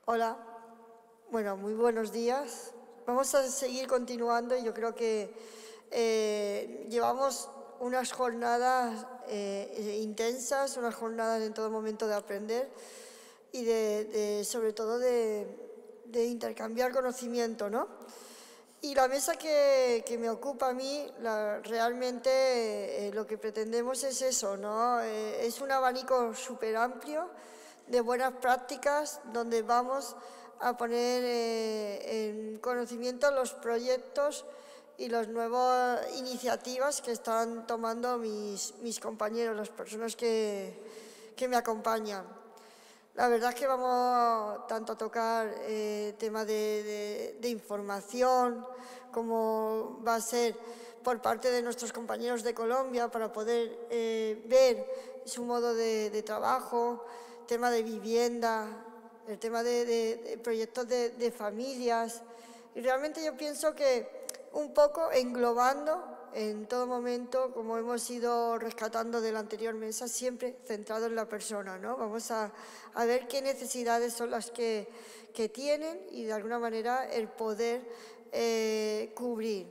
Hola, bueno, muy buenos días. Vamos a seguir continuando. Yo creo que llevamos unas jornadas intensas, unas jornadas en todo momento de aprender y sobre todo de intercambiar conocimiento, ¿no? Y la mesa que me ocupa a mí, realmente lo que pretendemos es eso, ¿no? Es un abanico súper amplio de buenas prácticas donde vamos a poner en conocimiento los proyectos y las nuevas iniciativas que están tomando mis compañeros, las personas que me acompañan. La verdad es que vamos tanto a tocar temas de información, como va a ser por parte de nuestros compañeros de Colombia para poder ver su modo de trabajo, tema de vivienda, el tema de proyectos de familias. Y realmente yo pienso que un poco englobando en todo momento, como hemos ido rescatando de la anterior mesa, siempre centrado en la persona, ¿no? Vamos a ver qué necesidades son las que tienen y de alguna manera el poder cubrir.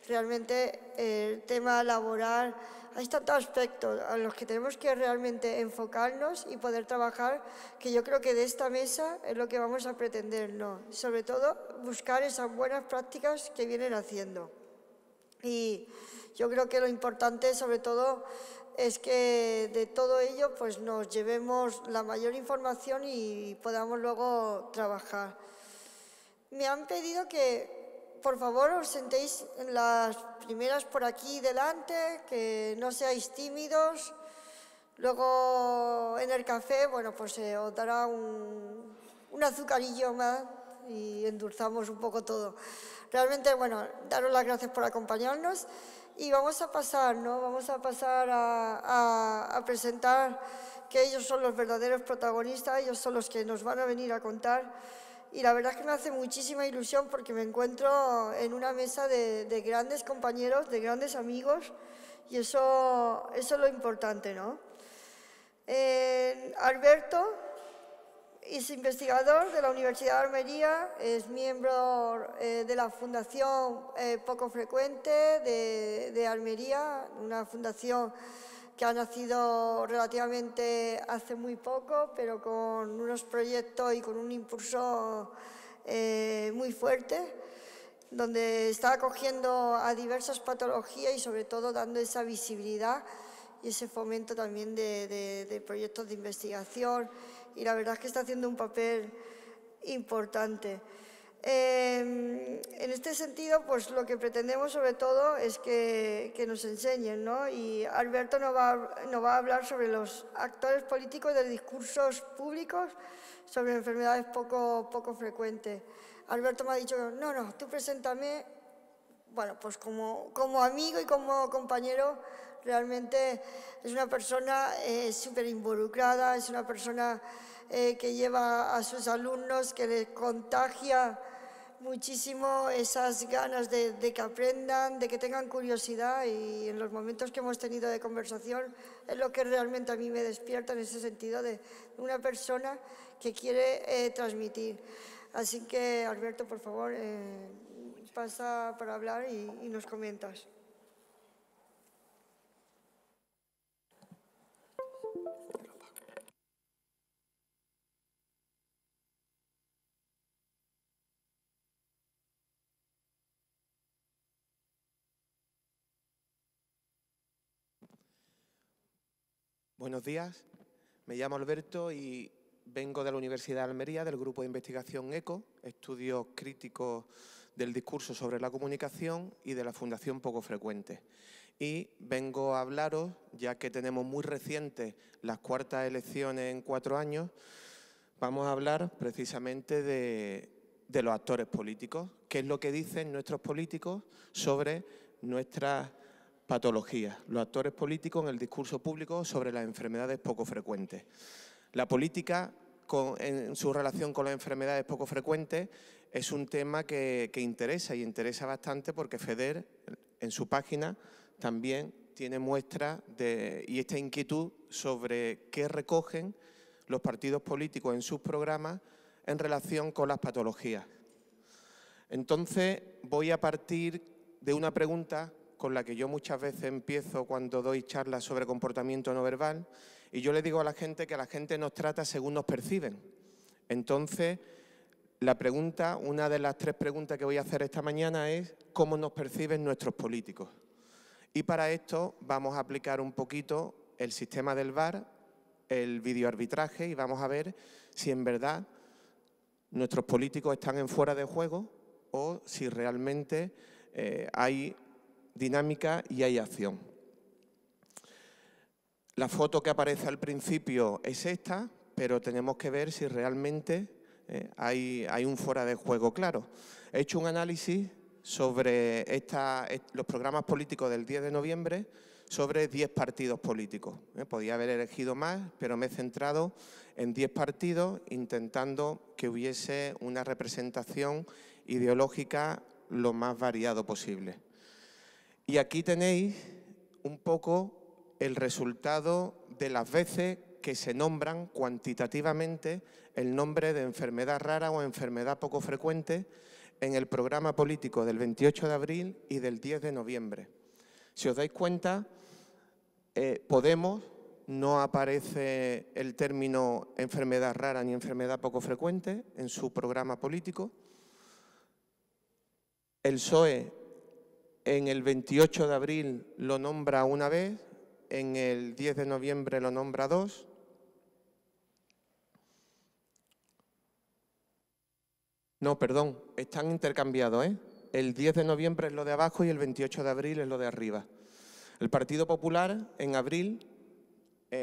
Realmente el tema laboral, hay tantos aspectos a los que tenemos que realmente enfocarnos y poder trabajar, que yo creo que de esta mesa es lo que vamos a pretender, ¿no? Sobre todo buscar esas buenas prácticas que vienen haciendo. Y yo creo que lo importante, sobre todo, es que de todo ello pues nos llevemos la mayor información y podamos luego trabajar. Me han pedido que, por favor, os sentéis en las primeras por aquí delante, que no seáis tímidos. Luego, en el café, bueno, pues os dará un azucarillo más y endulzamos un poco todo. Realmente, bueno, daros las gracias por acompañarnos y vamos a pasar, ¿no? Vamos a pasar a presentar que ellos son los verdaderos protagonistas, ellos son los que nos van a venir a contar. Y la verdad es que me hace muchísima ilusión porque me encuentro en una mesa de grandes compañeros, de grandes amigos, y eso es lo importante, ¿no? Alberto es investigador de la Universidad de Almería, es miembro de la Fundación Poco Frecuente de Almería, una fundación que ha nacido relativamente hace muy poco, pero con unos proyectos y con un impulso muy fuerte, donde está acogiendo a diversas patologías y sobre todo dando esa visibilidad y ese fomento también de proyectos de investigación, y la verdad es que está haciendo un papel importante. En este sentido, pues lo que pretendemos sobre todo es que nos enseñen, ¿no? Y Alberto nos va a hablar sobre los actores políticos de discursos públicos sobre enfermedades poco frecuentes. Alberto me ha dicho, no, tú preséntame. Bueno, pues como amigo y como compañero, realmente es una persona súper involucrada, es una persona que lleva a sus alumnos, que les contagia muchísimo esas ganas de que aprendan, de que tengan curiosidad, y en los momentos que hemos tenido de conversación es lo que realmente a mí me despierta en ese sentido de una persona que quiere transmitir. Así que, Alberto, por favor, pasa para hablar y nos comentas. Buenos días, me llamo Alberto y vengo de la Universidad de Almería, del grupo de investigación ECO, Estudios Críticos del Discurso sobre la Comunicación, y de la Fundación Poco Frecuente. Y vengo a hablaros, ya que tenemos muy recientes las cuartas elecciones en 4 años, vamos a hablar precisamente de los actores políticos, qué es lo que dicen nuestros políticos sobre nuestras patologías, los actores políticos en el discurso público sobre las enfermedades poco frecuentes. La política, en su relación con las enfermedades poco frecuentes, es un tema que interesa, y interesa bastante porque FEDER, en su página, también tiene muestras y esta inquietud sobre qué recogen los partidos políticos en sus programas en relación con las patologías. Entonces, voy a partir de una pregunta con la que yo muchas veces empiezo cuando doy charlas sobre comportamiento no verbal, y yo le digo a la gente que la gente nos trata según nos perciben. Entonces, la pregunta, una de las 3 preguntas que voy a hacer esta mañana es ¿cómo nos perciben nuestros políticos? Y para esto vamos a aplicar un poquito el sistema del VAR, el videoarbitraje, y vamos a ver si en verdad nuestros políticos están en fuera de juego o si realmente hay dinámica y hay acción. La foto que aparece al principio es esta, pero tenemos que ver si realmente hay un fuera de juego claro. He hecho un análisis sobre los programas políticos del 10 de noviembre sobre 10 partidos políticos. Podía haber elegido más, pero me he centrado en 10 partidos intentando que hubiese una representación ideológica lo más variado posible. Y aquí tenéis un poco el resultado de las veces que se nombran cuantitativamente el nombre de enfermedad rara o enfermedad poco frecuente en el programa político del 28 de abril y del 10 de noviembre. Si os dais cuenta, Podemos no aparece el término enfermedad rara ni enfermedad poco frecuente en su programa político. El PSOE en el 28 de abril lo nombra una vez, en el 10 de noviembre lo nombra 2. No, perdón, están intercambiados, ¿eh? El 10 de noviembre es lo de abajo y el 28 de abril es lo de arriba. El Partido Popular en abril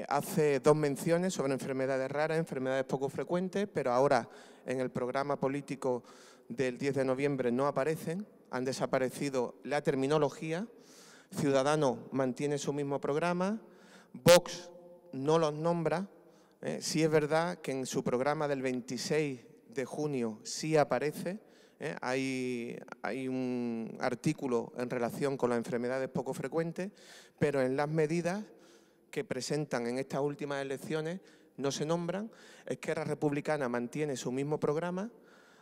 hace 2 menciones sobre enfermedades raras, enfermedades poco frecuentes, pero ahora en el programa político del 10 de noviembre no aparecen, han desaparecido la terminología. Ciudadanos mantiene su mismo programa, Vox no los nombra. Sí es verdad que en su programa del 26 de junio sí aparece. Hay un artículo en relación con las enfermedades poco frecuentes, pero en las medidas que presentan en estas últimas elecciones no se nombran. Esquerra Republicana mantiene su mismo programa,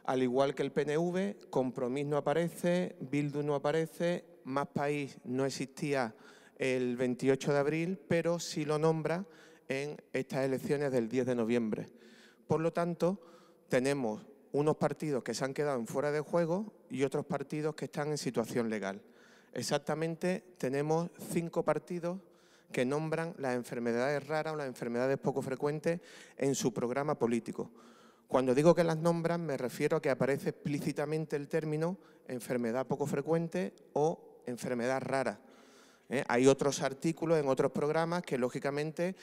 al igual que el PNV. Compromís no aparece, Bildu no aparece, Más País no existía el 28 de abril, pero sí lo nombra en estas elecciones del 10 de noviembre. Por lo tanto, tenemos unos partidos que se han quedado en fuera de juego y otros partidos que están en situación legal. Exactamente tenemos 5 partidos que nombran las enfermedades raras o las enfermedades poco frecuentes en su programa político. Cuando digo que las nombran me refiero a que aparece explícitamente el término enfermedad poco frecuente o enfermedad rara. Hay otros artículos en otros programas que lógicamente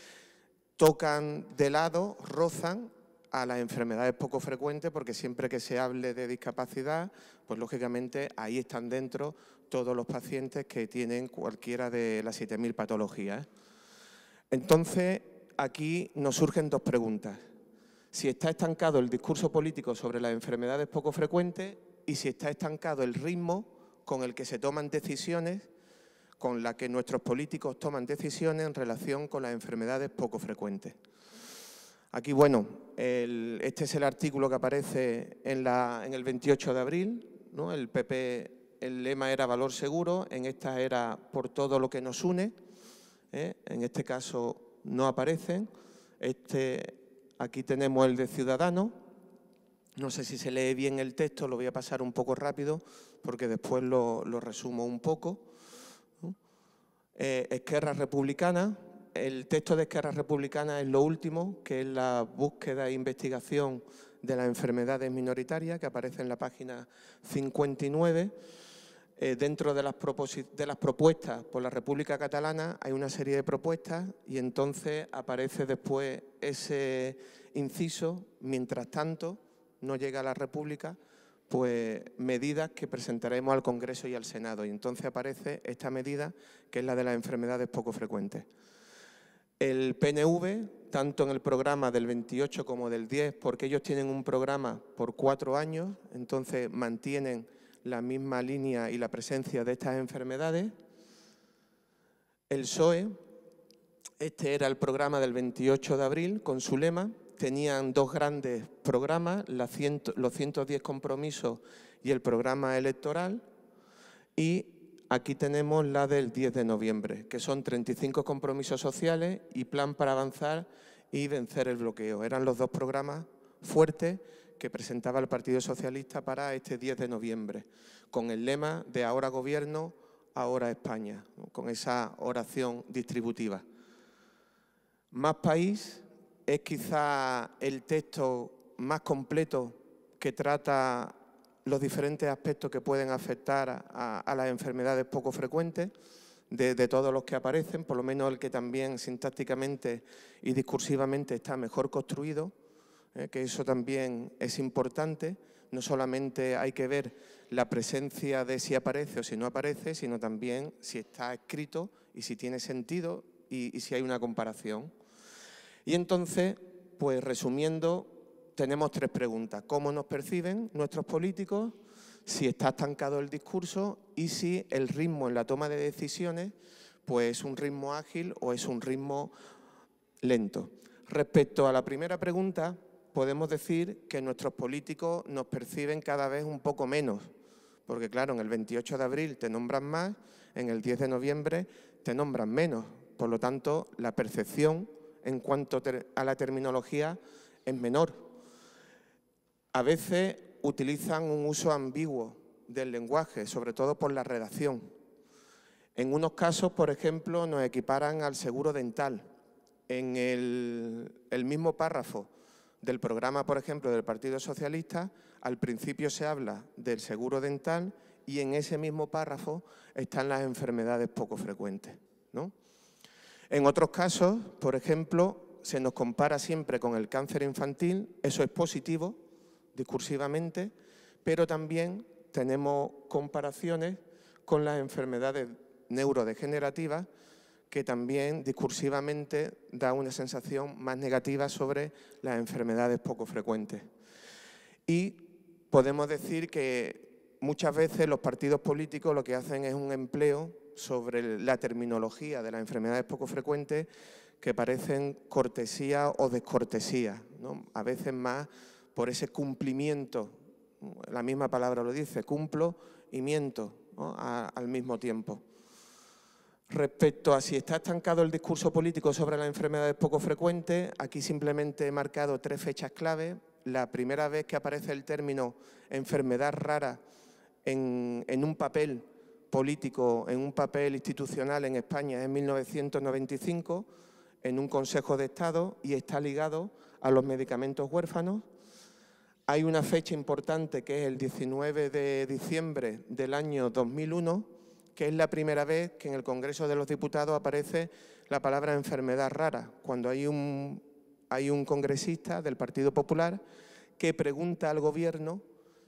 tocan de lado, rozan a las enfermedades poco frecuentes, porque siempre que se hable de discapacidad, pues lógicamente ahí están dentro todos los pacientes que tienen cualquiera de las 7.000 patologías. Entonces, aquí nos surgen 2 preguntas. Si está estancado el discurso político sobre las enfermedades poco frecuentes y si está estancado el ritmo con el que se toman decisiones, con la que nuestros políticos toman decisiones en relación con las enfermedades poco frecuentes. Aquí, bueno, este es el artículo que aparece en el 28 de abril, ¿no? El PP, el lema era valor seguro, en esta era por todo lo que nos une, en este caso no aparecen. Aquí tenemos el de Ciudadanos, no sé si se lee bien el texto, lo voy a pasar un poco rápido porque después lo resumo un poco. Esquerra Republicana. El texto de Esquerra Republicana es lo último, que es la búsqueda e investigación de las enfermedades minoritarias, que aparece en la página 59. Dentro de las propuestas por la República Catalana hay una serie de propuestas y entonces aparece después ese inciso, mientras tanto no llega a la República, pues medidas que presentaremos al Congreso y al Senado. Y entonces aparece esta medida, que es la de las enfermedades poco frecuentes. El PNV, tanto en el programa del 28 como del 10, porque ellos tienen un programa por 4 años, entonces mantienen la misma línea y la presencia de estas enfermedades. El PSOE, este era el programa del 28 de abril con su lema, tenían dos grandes programas, los 110 compromisos y el programa electoral, y aquí tenemos la del 10 de noviembre, que son 35 compromisos sociales y plan para avanzar y vencer el bloqueo. Eran los dos programas fuertes que presentaba el Partido Socialista para este 10 de noviembre, con el lema de ahora gobierno, ahora España, ¿no? Con esa oración distributiva. Más país es quizá el texto más completo que trata los diferentes aspectos que pueden afectar a las enfermedades poco frecuentes, de todos los que aparecen, por lo menos el que también sintácticamente y discursivamente está mejor construido, que eso también es importante. No solamente hay que ver la presencia de si aparece o si no aparece, sino también si está escrito y si tiene sentido y si hay una comparación. Y entonces, pues resumiendo, tenemos tres preguntas. ¿Cómo nos perciben nuestros políticos? Si está estancado el discurso y si el ritmo en la toma de decisiones pues es un ritmo ágil o es un ritmo lento. Respecto a la primera pregunta, podemos decir que nuestros políticos nos perciben cada vez un poco menos, porque claro, en el 28 de abril te nombran más, en el 10 de noviembre te nombran menos. Por lo tanto, la percepción en cuanto a la terminología es menor. A veces utilizan un uso ambiguo del lenguaje, sobre todo por la redacción. En unos casos, por ejemplo, nos equiparan al seguro dental. En el mismo párrafo del programa, por ejemplo, del Partido Socialista, al principio se habla del seguro dental y en ese mismo párrafo están las enfermedades poco frecuentes, ¿no? En otros casos, por ejemplo, se nos compara siempre con el cáncer infantil, eso es positivo, discursivamente, pero también tenemos comparaciones con las enfermedades neurodegenerativas que también discursivamente da una sensación más negativa sobre las enfermedades poco frecuentes. Y podemos decir que muchas veces los partidos políticos lo que hacen es un empleo sobre la terminología de las enfermedades poco frecuentes que parecen cortesía o descortesía, ¿no? A veces más por ese cumplimiento, la misma palabra lo dice, cumplo y miento, ¿no? Al mismo tiempo. Respecto a si está estancado el discurso político sobre las enfermedades poco frecuentes, aquí simplemente he marcado tres fechas clave. La primera vez que aparece el término enfermedad rara en un papel político, en un papel institucional en España es en 1995, en un Consejo de Estado, y está ligado a los medicamentos huérfanos. Hay una fecha importante que es el 19 de diciembre del año 2001, que es la primera vez que en el Congreso de los Diputados aparece la palabra enfermedad rara, cuando hay un congresista del Partido Popular que pregunta al Gobierno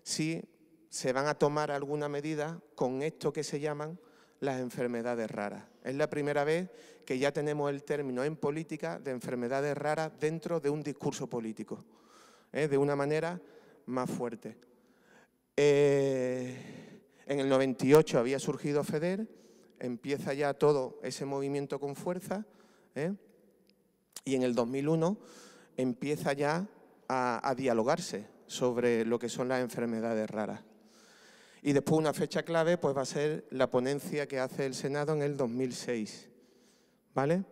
si se van a tomar alguna medida con esto que se llaman las enfermedades raras. Es la primera vez que ya tenemos el término en política de enfermedades raras dentro de un discurso político, de una manera más fuerte. En el 98 había surgido FEDER, empieza ya todo ese movimiento con fuerza, y en el 2001 empieza ya a dialogarse sobre lo que son las enfermedades raras. Y después una fecha clave pues va a ser la ponencia que hace el Senado en el 2006, ¿vale?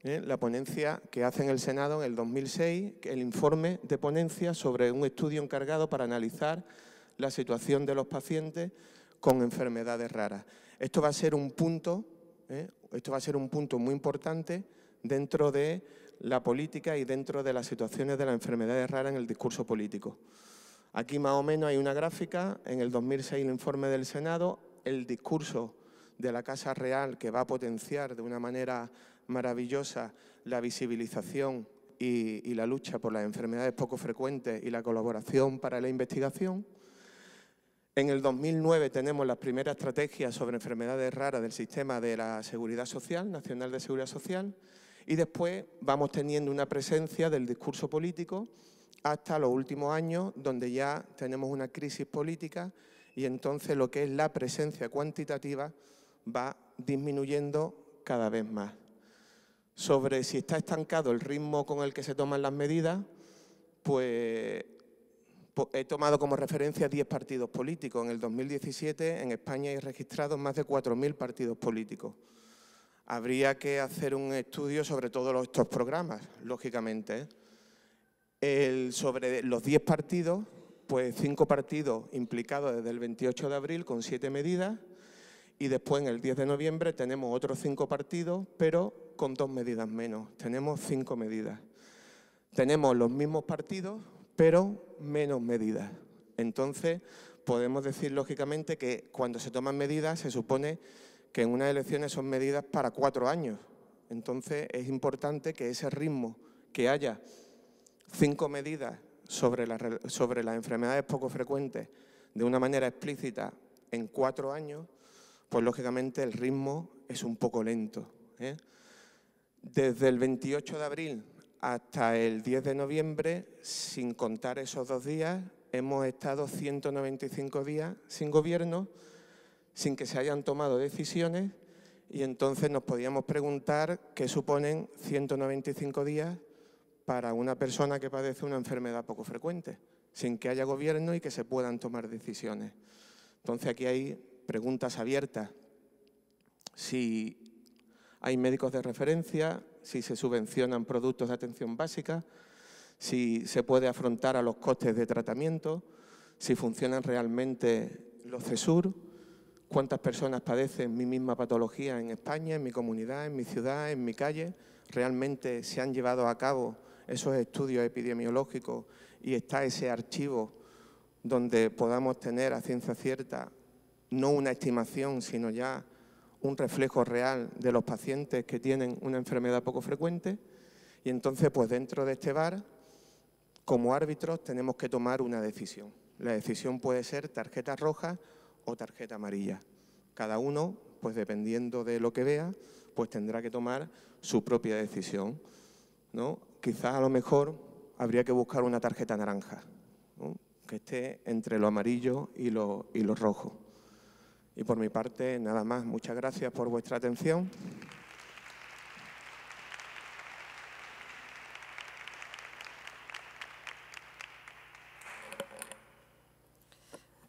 La ponencia que hace en el Senado en el 2006, el informe de ponencia sobre un estudio encargado para analizar la situación de los pacientes con enfermedades raras. Esto va a ser un punto, muy importante dentro de la política y dentro de las situaciones de las enfermedades raras en el discurso político. Aquí más o menos hay una gráfica, en el 2006 el informe del Senado, el discurso de la Casa Real que va a potenciar de una manera maravillosa la visibilización y la lucha por las enfermedades poco frecuentes y la colaboración para la investigación. En el 2009 tenemos las primeras estrategias sobre enfermedades raras del sistema de la Seguridad Social, Nacional de Seguridad Social, y después vamos teniendo una presencia del discurso político hasta los últimos años, donde ya tenemos una crisis política y entonces lo que es la presencia cuantitativa va disminuyendo cada vez más. Sobre si está estancado el ritmo con el que se toman las medidas, pues he tomado como referencia 10 partidos políticos. En el 2017 en España hay registrados más de 4.000 partidos políticos. Habría que hacer un estudio sobre todos estos programas, lógicamente. Sobre los 10 partidos, pues 5 partidos implicados desde el 28 de abril con 7 medidas y después en el 10 de noviembre tenemos otros 5 partidos, pero con 2 medidas menos. Tenemos 5 medidas. Tenemos los mismos partidos, pero menos medidas. Entonces, podemos decir lógicamente que cuando se toman medidas se supone que en unas elecciones son medidas para 4 años. Entonces, es importante que ese ritmo, que haya 5 medidas sobre las enfermedades poco frecuentes de una manera explícita en 4 años, pues lógicamente el ritmo es un poco lento, ¿eh? Desde el 28 de abril hasta el 10 de noviembre, sin contar esos 2 días, hemos estado 195 días sin gobierno, sin que se hayan tomado decisiones, y entonces nos podíamos preguntar qué suponen 195 días para una persona que padece una enfermedad poco frecuente, sin que haya gobierno y que se puedan tomar decisiones. Entonces aquí hay preguntas abiertas. Si hay médicos de referencia, si se subvencionan productos de atención básica, si se puede afrontar a los costes de tratamiento, si funcionan realmente los CESUR, cuántas personas padecen mi misma patología en España, en mi comunidad, en mi ciudad, en mi calle. Realmente se han llevado a cabo esos estudios epidemiológicos y está ese archivo donde podamos tener a ciencia cierta no una estimación, sino ya un reflejo real de los pacientes que tienen una enfermedad poco frecuente. Y entonces, pues dentro de este VAR, como árbitros, tenemos que tomar una decisión. La decisión puede ser tarjeta roja o tarjeta amarilla. Cada uno, pues dependiendo de lo que vea, pues tendrá que tomar su propia decisión, ¿no? Quizás a lo mejor habría que buscar una tarjeta naranja, ¿no?, que esté entre lo amarillo y lo rojo. Y por mi parte, nada más. Muchas gracias por vuestra atención.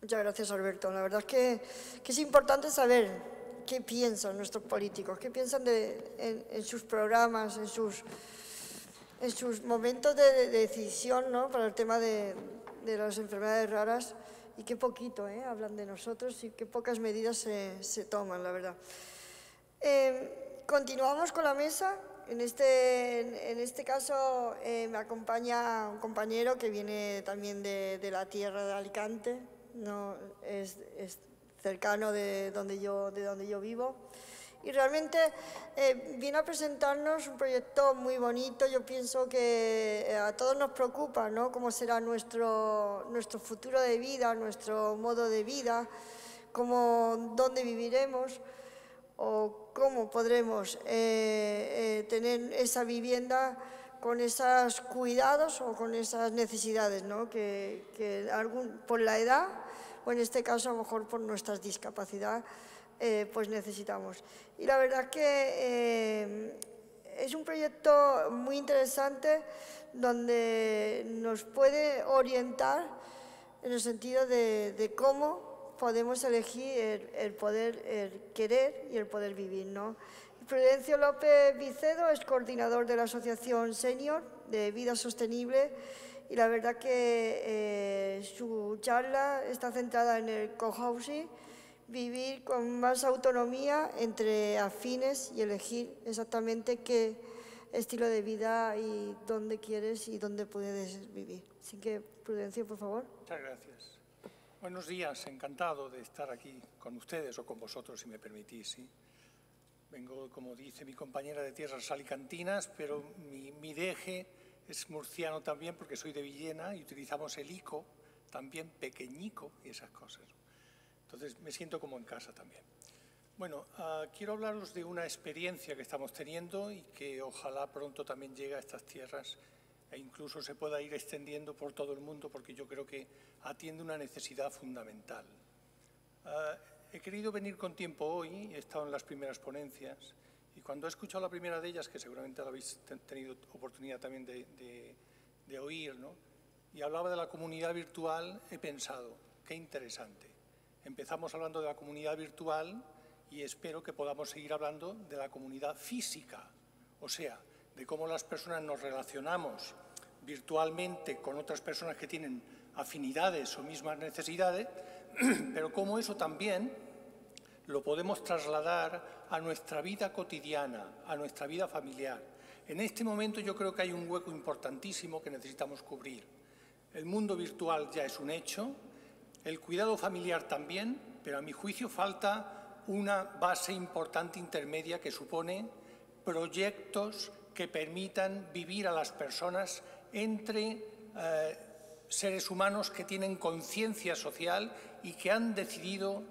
Muchas gracias, Alberto. La verdad es que es importante saber qué piensan nuestros políticos, qué piensan en sus programas, en sus momentos de decisión, ¿no?, para el tema de las enfermedades raras, y qué poquito hablan de nosotros y qué pocas medidas se toman, la verdad. Continuamos con la mesa. En este caso me acompaña un compañero que viene también de la tierra de Alicante, no es cercano de donde yo vivo, y realmente viene a presentarnos un proyecto muy bonito. Yo pienso que a todos nos preocupa, ¿no?, cómo será nuestro futuro de vida, nuestro modo de vida, dónde viviremos o cómo podremos tener esa vivienda con esos cuidados o con esas necesidades, ¿no?, que por la edad, o en este caso a lo mejor por nuestra discapacidad, pues necesitamos. Y la verdad es que es un proyecto muy interesante donde nos puede orientar en el sentido de cómo podemos elegir el poder querer y el poder vivir, ¿no? Prudencio López Vicedo es coordinador de la Asociación Senior de Vida Sostenible, y la verdad que su charla está centrada en el cohousing, vivir con más autonomía entre afines y elegir exactamente qué estilo de vida y dónde quieres y dónde puedes vivir. Así que, Prudencio, por favor. Muchas gracias. Buenos días, encantado de estar aquí con ustedes o con vosotros, si me permitís. ¿Sí? Vengo, como dice mi compañera, de tierras alicantinas, pero mi deje es murciano también, porque soy de Villena y utilizamos el ico, también pequeñico y esas cosas. Entonces me siento como en casa también. Bueno, quiero hablaros de una experiencia que estamos teniendo y que ojalá pronto también llegue a estas tierras e incluso se pueda ir extendiendo por todo el mundo, porque yo creo que atiende una necesidad fundamental. He querido venir con tiempo hoy, he estado en las primeras ponencias, y cuando he escuchado la primera de ellas, que seguramente la habéis tenido oportunidad también de oír, ¿no?, y hablaba de la comunidad virtual, he pensado, qué interesante. Empezamos hablando de la comunidad virtual y espero que podamos seguir hablando de la comunidad física, o sea, de cómo las personas nos relacionamos virtualmente con otras personas que tienen afinidades o mismas necesidades, pero cómo eso también lo podemos trasladar a nuestra vida cotidiana, a nuestra vida familiar. En este momento yo creo que hay un hueco importantísimo que necesitamos cubrir. El mundo virtual ya es un hecho, el cuidado familiar también, pero a mi juicio falta una base importante intermedia que supone proyectos que permitan vivir a las personas entre seres humanos que tienen conciencia social y que han decidido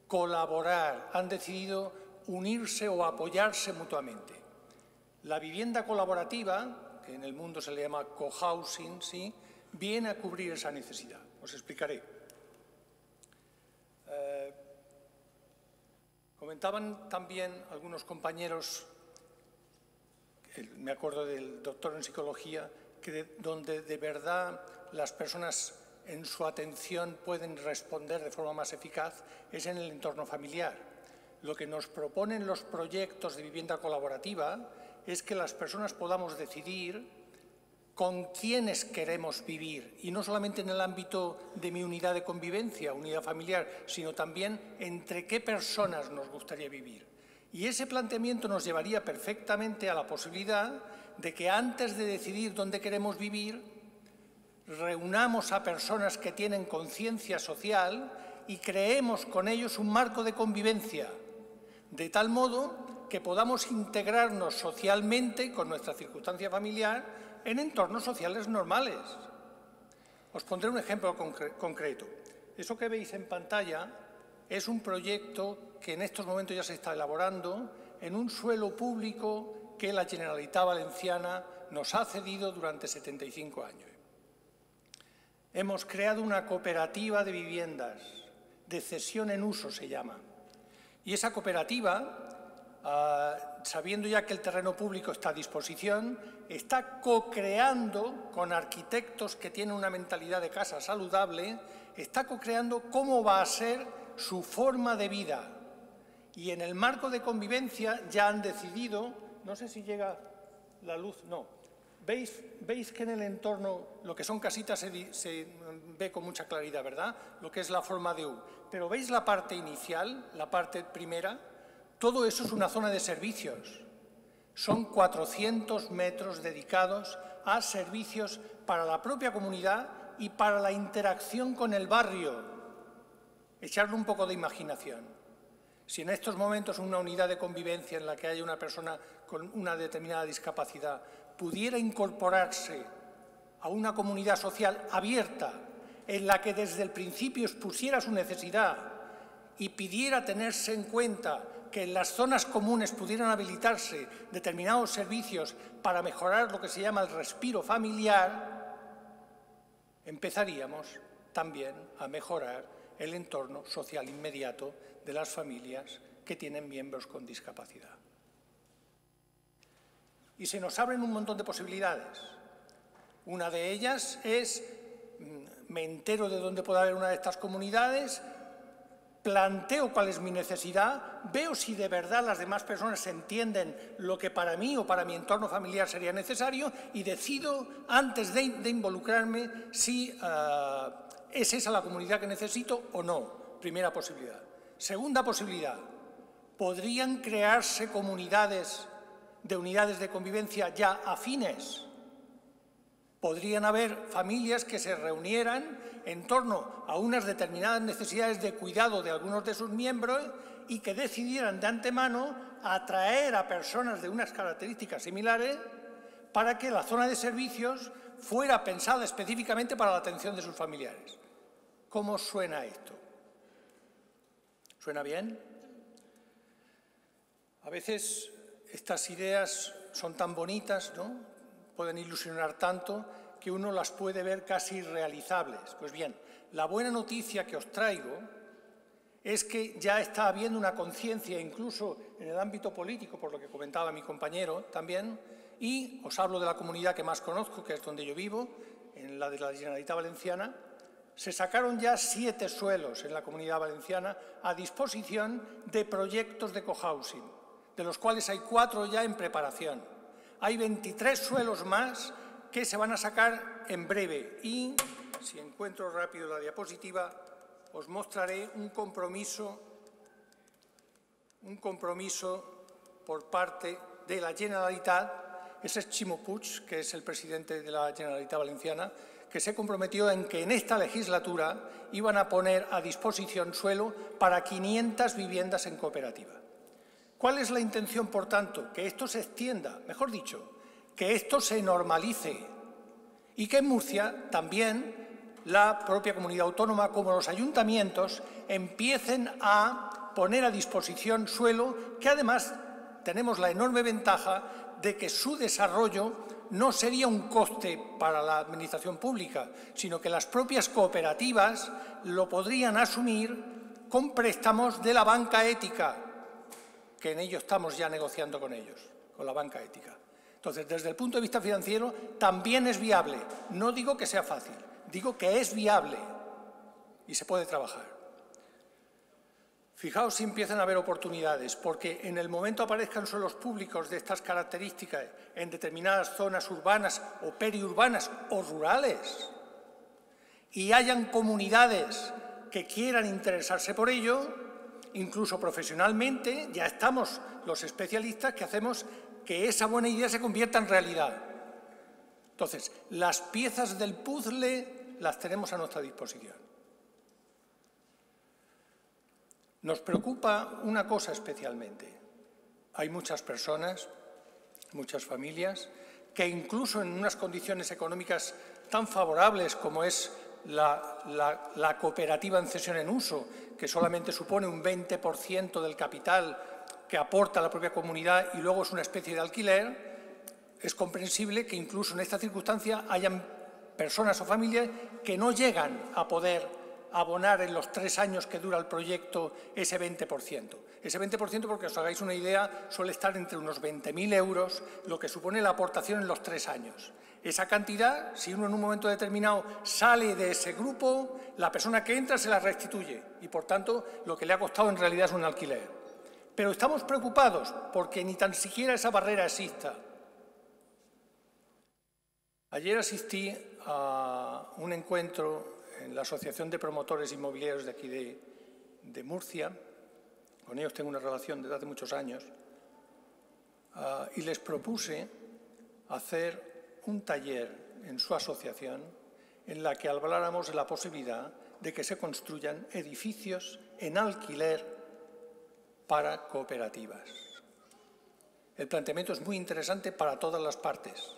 colaborar, han decidido unirse o apoyarse mutuamente. La vivienda colaborativa, que en el mundo se le llama cohousing, ¿sí?, viene a cubrir esa necesidad. Os explicaré. Comentaban también algunos compañeros, me acuerdo del doctor en psicología, que donde de verdad las personas en su atención pueden responder de forma más eficaz es en el entorno familiar. Lo que nos proponen los proyectos de vivienda colaborativa es que las personas podamos decidir con quiénes queremos vivir, y no solamente en el ámbito de mi unidad de convivencia, unidad familiar, sino también entre qué personas nos gustaría vivir. Y ese planteamiento nos llevaría perfectamente a la posibilidad de que antes de decidir dónde queremos vivir, reunamos a personas que tienen conciencia social y creemos con ellos un marco de convivencia, de tal modo que podamos integrarnos socialmente con nuestra circunstancia familiar en entornos sociales normales. Os pondré un ejemplo concreto. Eso que veis en pantalla es un proyecto que en estos momentos ya se está elaborando en un suelo público que la Generalitat Valenciana nos ha cedido durante 75 años. Hemos creado una cooperativa de viviendas, de cesión en uso se llama. Y esa cooperativa, sabiendo ya que el terreno público está a disposición, está co-creando con arquitectos que tienen una mentalidad de casa saludable, está co-creando cómo va a ser su forma de vida. Y en el marco de convivencia ya han decidido, no sé si llega la luz, no. ¿Veis que en el entorno, lo que son casitas se ve con mucha claridad, ¿verdad? Lo que es la forma de U. Pero ¿veis la parte inicial, la parte primera? Todo eso es una zona de servicios. Son 400 metros dedicados a servicios para la propia comunidad y para la interacción con el barrio. Echarle un poco de imaginación. Si en estos momentos una unidad de convivencia en la que haya una persona con una determinada discapacidad pudiera incorporarse a una comunidad social abierta en la que desde el principio expusiera su necesidad y pidiera tenerse en cuenta que en las zonas comunes pudieran habilitarse determinados servicios para mejorar lo que se llama el respiro familiar, empezaríamos también a mejorar el entorno social inmediato de las familias que tienen miembros con discapacidad. Y se nos abren un montón de posibilidades. Una de ellas es, me entero de dónde puede haber una de estas comunidades, planteo cuál es mi necesidad, veo si de verdad las demás personas entienden lo que para mí o para mi entorno familiar sería necesario y decido, antes de involucrarme, si es esa la comunidad que necesito o no. Primera posibilidad. Segunda posibilidad, podrían crearse comunidades de unidades de convivencia ya afines. Podrían haber familias que se reunieran en torno a unas determinadas necesidades de cuidado de algunos de sus miembros y que decidieran de antemano atraer a personas de unas características similares para que la zona de servicios fuera pensada específicamente para la atención de sus familiares. ¿Cómo suena esto? ¿Suena bien? A veces estas ideas son tan bonitas, ¿no? Pueden ilusionar tanto que uno las puede ver casi irrealizables. Pues bien, la buena noticia que os traigo es que ya está habiendo una conciencia, incluso en el ámbito político, por lo que comentaba mi compañero también, y os hablo de la comunidad que más conozco, que es donde yo vivo, en la de la Generalitat Valenciana, se sacaron ya 7 suelos en la Comunidad Valenciana a disposición de proyectos de cohousing, de los cuales hay 4 ya en preparación. Hay 23 suelos más que se van a sacar en breve y, si encuentro rápido la diapositiva, os mostraré un compromiso por parte de la Generalitat. Ese es Ximo Puig, que es el presidente de la Generalitat Valenciana, que se comprometió en que en esta legislatura iban a poner a disposición suelo para 500 viviendas en cooperativa. ¿Cuál es la intención, por tanto? Que esto se extienda, mejor dicho, que esto se normalice y que en Murcia también la propia comunidad autónoma como los ayuntamientos empiecen a poner a disposición suelo que además tenemos la enorme ventaja de que su desarrollo no sería un coste para la administración pública, sino que las propias cooperativas lo podrían asumir con préstamos de la banca ética, que en ello estamos ya negociando con ellos, con la banca ética. Entonces, desde el punto de vista financiero, también es viable. No digo que sea fácil, digo que es viable y se puede trabajar. Fijaos si empiezan a haber oportunidades, porque en el momento aparezcan suelos públicos de estas características en determinadas zonas urbanas o periurbanas o rurales y hayan comunidades que quieran interesarse por ello, incluso profesionalmente, ya estamos los especialistas que hacemos que esa buena idea se convierta en realidad. Entonces, las piezas del puzzle las tenemos a nuestra disposición. Nos preocupa una cosa especialmente. Hay muchas personas, muchas familias, que incluso en unas condiciones económicas tan favorables como es la cooperativa en cesión en uso, que solamente supone un 20% del capital que aporta la propia comunidad y luego es una especie de alquiler, es comprensible que incluso en esta circunstancia hayan personas o familias que no llegan a poder abonar en los 3 años que dura el proyecto ese 20%. Ese 20%, porque os hagáis una idea, suele estar entre unos 20.000 euros, lo que supone la aportación en los 3 años. Esa cantidad, si uno en un momento determinado sale de ese grupo, la persona que entra se la restituye y, por tanto, lo que le ha costado en realidad es un alquiler. Pero estamos preocupados porque ni tan siquiera esa barrera exista. Ayer asistí a un encuentro en la Asociación de Promotores Inmobiliarios de aquí de Murcia. Con ellos tengo una relación desde hace muchos años. Y les propuse hacer un taller en su asociación en la que habláramos de la posibilidad de que se construyan edificios en alquiler para cooperativas. El planteamiento es muy interesante para todas las partes.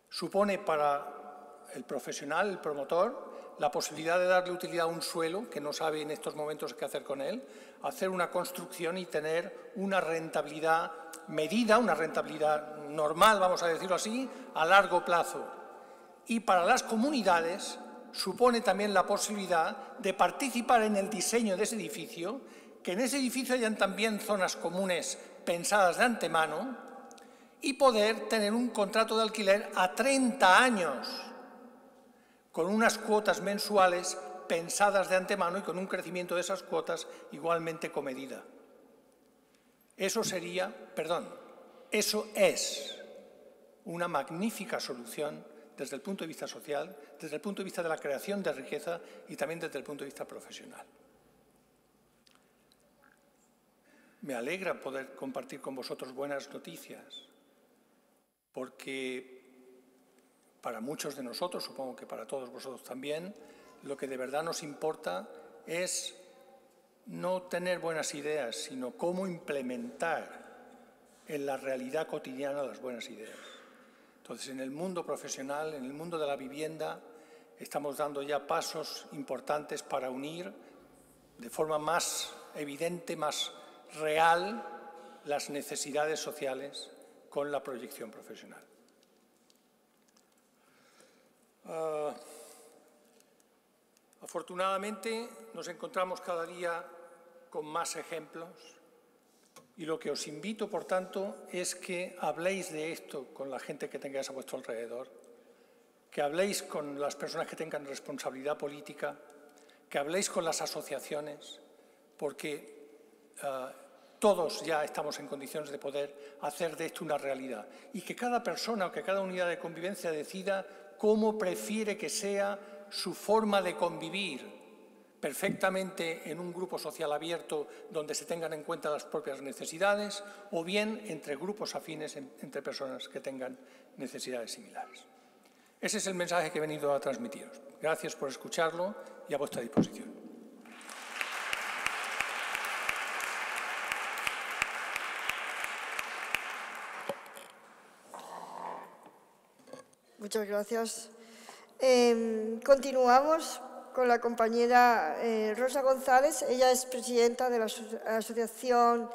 Supone para el profesional, el promotor, la posibilidad de darle utilidad a un suelo que no sabe en estos momentos qué hacer con él, hacer una construcción y tener una rentabilidad medida, una rentabilidad normal, vamos a decirlo así, a largo plazo. Y para las comunidades supone también la posibilidad de participar en el diseño de ese edificio, que en ese edificio hayan también zonas comunes pensadas de antemano y poder tener un contrato de alquiler a 30 años con unas cuotas mensuales pensadas de antemano y con un crecimiento de esas cuotas igualmente comedida. Eso es una magnífica solución desde el punto de vista social, desde el punto de vista de la creación de riqueza y también desde el punto de vista profesional. Me alegra poder compartir con vosotros buenas noticias, porque para muchos de nosotros, supongo que para todos vosotros también, lo que de verdad nos importa es no tener buenas ideas, sino cómo implementar en la realidad cotidiana las buenas ideas. Entonces, en el mundo profesional, en el mundo de la vivienda, estamos dando ya pasos importantes para unir de forma más evidente, más real, las necesidades sociales con la proyección profesional. Afortunadamente, nos encontramos cada día con más ejemplos y lo que os invito, por tanto, es que habléis de esto con la gente que tengáis a vuestro alrededor, que habléis con las personas que tengan responsabilidad política, que habléis con las asociaciones, porque todos ya estamos en condiciones de poder hacer de esto una realidad y que cada persona o que cada unidad de convivencia decida cómo prefiere que sea su forma de convivir perfectamente en un grupo social abierto donde se tengan en cuenta las propias necesidades o bien entre grupos afines, entre personas que tengan necesidades similares. Ese es el mensaje que he venido a transmitiros. Gracias por escucharlo y a vuestra disposición. Muchas gracias. Continuamos con la compañera Rosa González. Ella es presidenta de la Asociación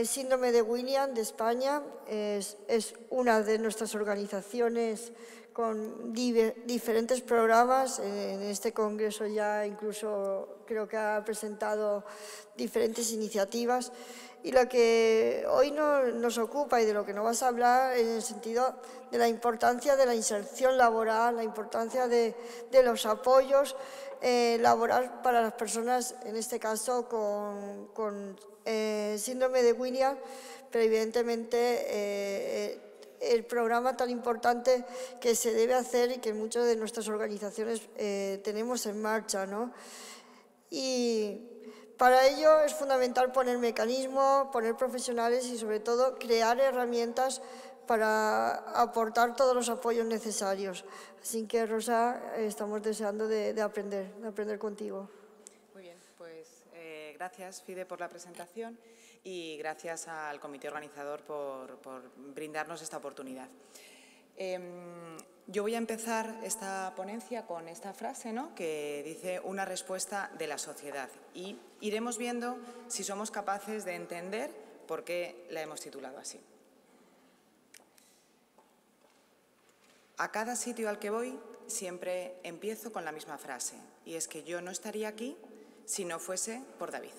Síndrome de Williams de España. Es una de nuestras organizaciones con diferentes programas. En este congreso ya incluso creo que ha presentado diferentes iniciativas. Y lo que hoy nos ocupa y de lo que nos vas a hablar en el sentido de la importancia de la inserción laboral, la importancia de los apoyos laborales para las personas, en este caso con síndrome de Williams, pero evidentemente el programa tan importante que se debe hacer y que muchas de nuestras organizaciones tenemos en marcha, ¿no? Y para ello es fundamental poner mecanismos, poner profesionales y sobre todo crear herramientas para aportar todos los apoyos necesarios. Así que, Rosa, estamos deseando de aprender contigo. Muy bien, pues gracias, Fide, por la presentación y gracias al comité organizador por brindarnos esta oportunidad. Yo voy a empezar esta ponencia con esta frase, ¿no?, que dice una respuesta de la sociedad y iremos viendo si somos capaces de entender por qué la hemos titulado así. A cada sitio al que voy siempre empiezo con la misma frase y es que yo no estaría aquí si no fuese por David.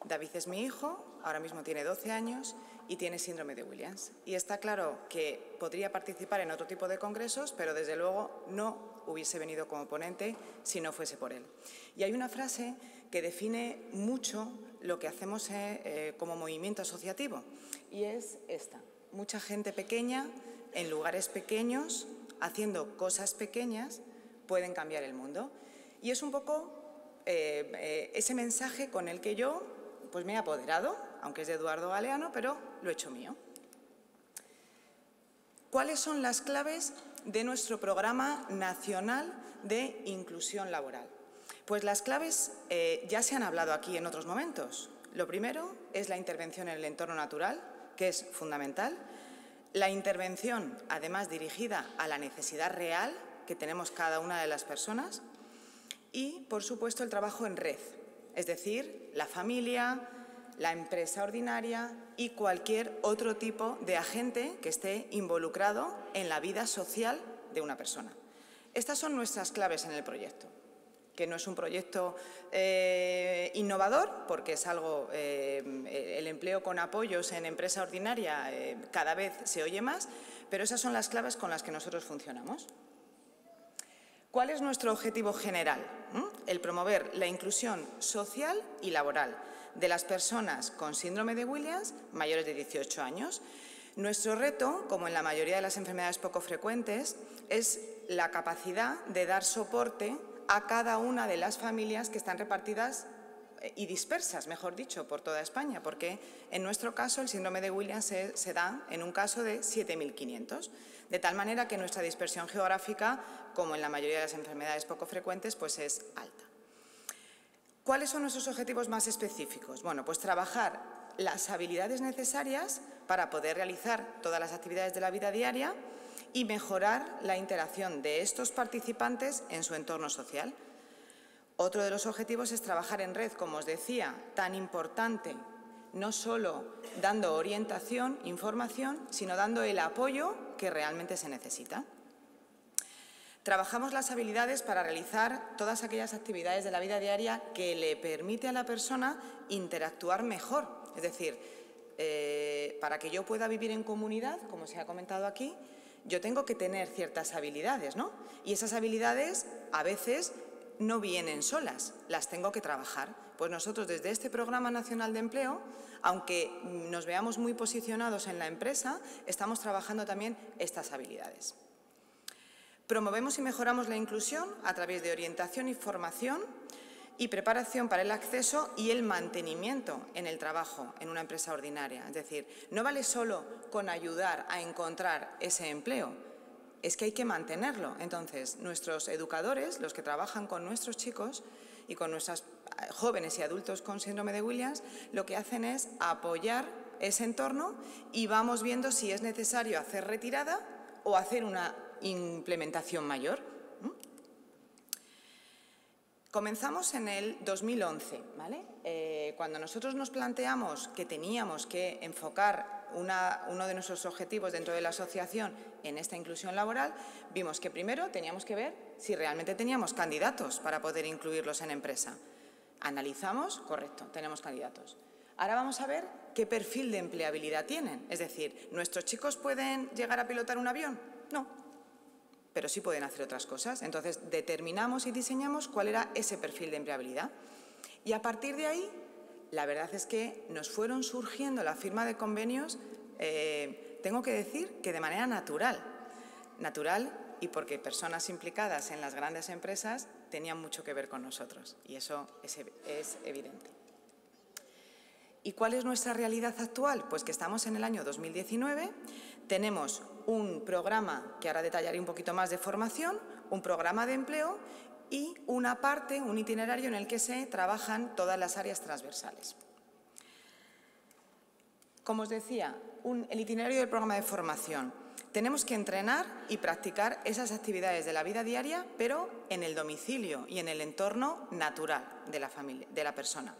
David es mi hijo, ahora mismo tiene 12 años y tiene síndrome de Williams. Y está claro que podría participar en otro tipo de congresos, pero desde luego no hubiese venido como ponente si no fuese por él. Y hay una frase que define mucho lo que hacemos como movimiento asociativo y es esta: mucha gente pequeña en lugares pequeños, haciendo cosas pequeñas, pueden cambiar el mundo. Y es un poco ese mensaje con el que yo pues me he apoderado, aunque es de Eduardo Galeano, pero lo he hecho mío. ¿Cuáles son las claves de nuestro programa nacional de inclusión laboral? Pues las claves ya se han hablado aquí en otros momentos. Lo primero es la intervención en el entorno natural, que es fundamental. La intervención, además, dirigida a la necesidad real que tenemos cada una de las personas. Y, por supuesto, el trabajo en red, es decir, la familia, la empresa ordinaria y cualquier otro tipo de agente que esté involucrado en la vida social de una persona. Estas son nuestras claves en el proyecto, que no es un proyecto innovador, porque es algo, el empleo con apoyos en empresa ordinaria cada vez se oye más, pero esas son las claves con las que nosotros funcionamos. ¿Cuál es nuestro objetivo general? El promover la inclusión social y laboral de las personas con síndrome de Williams mayores de 18 años. Nuestro reto, como en la mayoría de las enfermedades poco frecuentes, es la capacidad de dar soporte a cada una de las familias que están repartidas y dispersas, mejor dicho, por toda España, porque en nuestro caso el síndrome de Williams se da en un caso de 7.500, de tal manera que nuestra dispersión geográfica, como en la mayoría de las enfermedades poco frecuentes, pues es alta. ¿Cuáles son nuestros objetivos más específicos? Bueno, pues trabajar las habilidades necesarias para poder realizar todas las actividades de la vida diaria y mejorar la interacción de estos participantes en su entorno social. Otro de los objetivos es trabajar en red, como os decía, tan importante, no solo dando orientación, información, sino dando el apoyo que realmente se necesita. Trabajamos las habilidades para realizar todas aquellas actividades de la vida diaria que le permite a la persona interactuar mejor. Es decir, para que yo pueda vivir en comunidad, como se ha comentado aquí, yo tengo que tener ciertas habilidades, ¿no? Y esas habilidades a veces no vienen solas, las tengo que trabajar. Pues nosotros desde este Programa Nacional de Empleo, aunque nos veamos muy posicionados en la empresa, estamos trabajando también estas habilidades. Promovemos y mejoramos la inclusión a través de orientación y formación y preparación para el acceso y el mantenimiento en el trabajo en una empresa ordinaria. Es decir, no vale solo con ayudar a encontrar ese empleo, es que hay que mantenerlo. Entonces, nuestros educadores, los que trabajan con nuestros chicos y con nuestros jóvenes y adultos con síndrome de Williams, lo que hacen es apoyar ese entorno y vamos viendo si es necesario hacer retirada o hacer una implementación mayor. Comenzamos en el 2011, ¿vale? Cuando nosotros nos planteamos que teníamos que enfocar uno de nuestros objetivos dentro de la asociación en esta inclusión laboral, vimos que primero teníamos que ver si realmente teníamos candidatos para poder incluirlos en empresa. Analizamos, correcto, tenemos candidatos. Ahora vamos a ver qué perfil de empleabilidad tienen. Es decir, ¿nuestros chicos pueden llegar a pilotar un avión? No, pero sí pueden hacer otras cosas. Entonces, determinamos y diseñamos cuál era ese perfil de empleabilidad. Y a partir de ahí, la verdad es que nos fueron surgiendo la firma de convenios, tengo que decir que de manera natural. Natural y porque personas implicadas en las grandes empresas tenían mucho que ver con nosotros. Y eso es evidente. ¿Y cuál es nuestra realidad actual? Pues que estamos en el año 2019, tenemos un programa que ahora detallaré un poquito más de formación, un programa de empleo y una parte, un itinerario en el que se trabajan todas las áreas transversales. Como os decía, el itinerario del programa de formación. Tenemos que entrenar y practicar esas actividades de la vida diaria, pero en el domicilio y en el entorno natural de la familia, de la persona.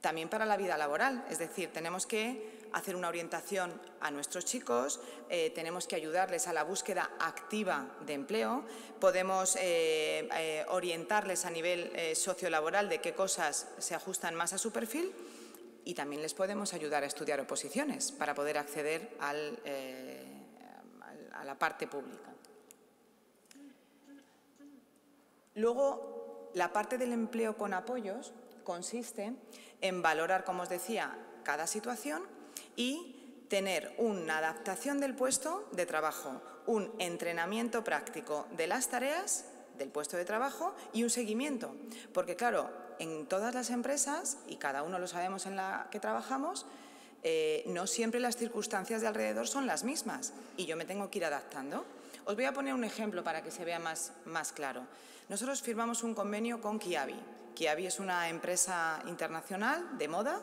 También para la vida laboral, es decir, tenemos que hacer una orientación a nuestros chicos, tenemos que ayudarles a la búsqueda activa de empleo, podemos orientarles a nivel sociolaboral de qué cosas se ajustan más a su perfil y también les podemos ayudar a estudiar oposiciones para poder acceder a la parte pública. Luego, la parte del empleo con apoyos consiste en valorar, como os decía, cada situación y tener una adaptación del puesto de trabajo, un entrenamiento práctico de las tareas del puesto de trabajo y un seguimiento. Porque, claro, en todas las empresas, y cada uno lo sabemos en la que trabajamos, no siempre las circunstancias de alrededor son las mismas y yo me tengo que ir adaptando. Os voy a poner un ejemplo para que se vea más claro. Nosotros firmamos un convenio con Kiabi. Kiabi es una empresa internacional de moda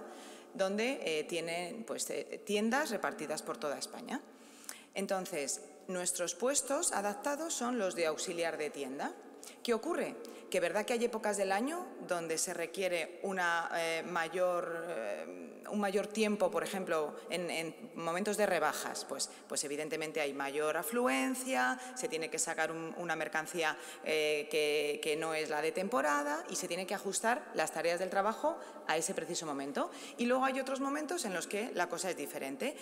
donde tienen tiendas repartidas por toda España. Entonces, nuestros puestos adaptados son los de auxiliar de tienda. ¿Qué ocurre? Que es verdad que hay épocas del año donde se requiere un mayor tiempo, por ejemplo, en momentos de rebajas, pues evidentemente hay mayor afluencia, se tiene que sacar una mercancía que no es la de temporada y se tiene que ajustar las tareas del trabajo a ese preciso momento. Y luego hay otros momentos en los que la cosa es diferente.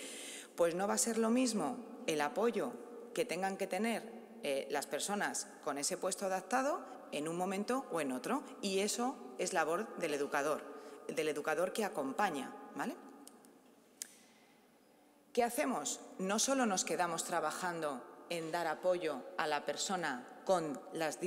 Pues no va a ser lo mismo el apoyo que tengan que tener las personas con ese puesto adaptado en un momento o en otro, y eso es labor del educador que acompaña, ¿vale? ¿Qué hacemos? No solo nos quedamos trabajando en dar apoyo a la persona con las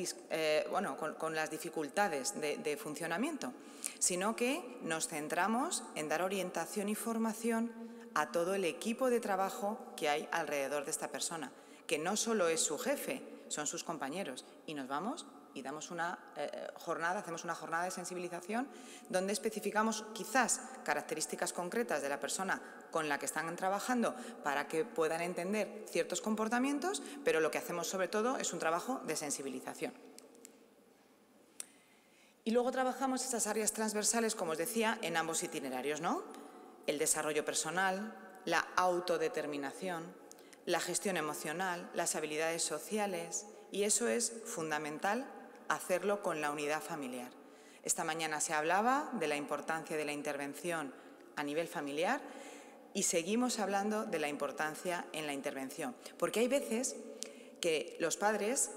dificultades de funcionamiento, sino que nos centramos en dar orientación y formación a todo el equipo de trabajo que hay alrededor de esta persona, que no solo es su jefe, son sus compañeros, y nos vamos y damos hacemos una jornada de sensibilización donde especificamos quizás características concretas de la persona con la que están trabajando para que puedan entender ciertos comportamientos, pero lo que hacemos sobre todo es un trabajo de sensibilización. Y luego trabajamos estas áreas transversales, como os decía, en ambos itinerarios, ¿no? El desarrollo personal, la autodeterminación, la gestión emocional, las habilidades sociales, y eso es fundamental hacerlo con la unidad familiar. Esta mañana se hablaba de la importancia de la intervención a nivel familiar. y seguimos hablando de la importancia en la intervención. Porque hay veces que los padres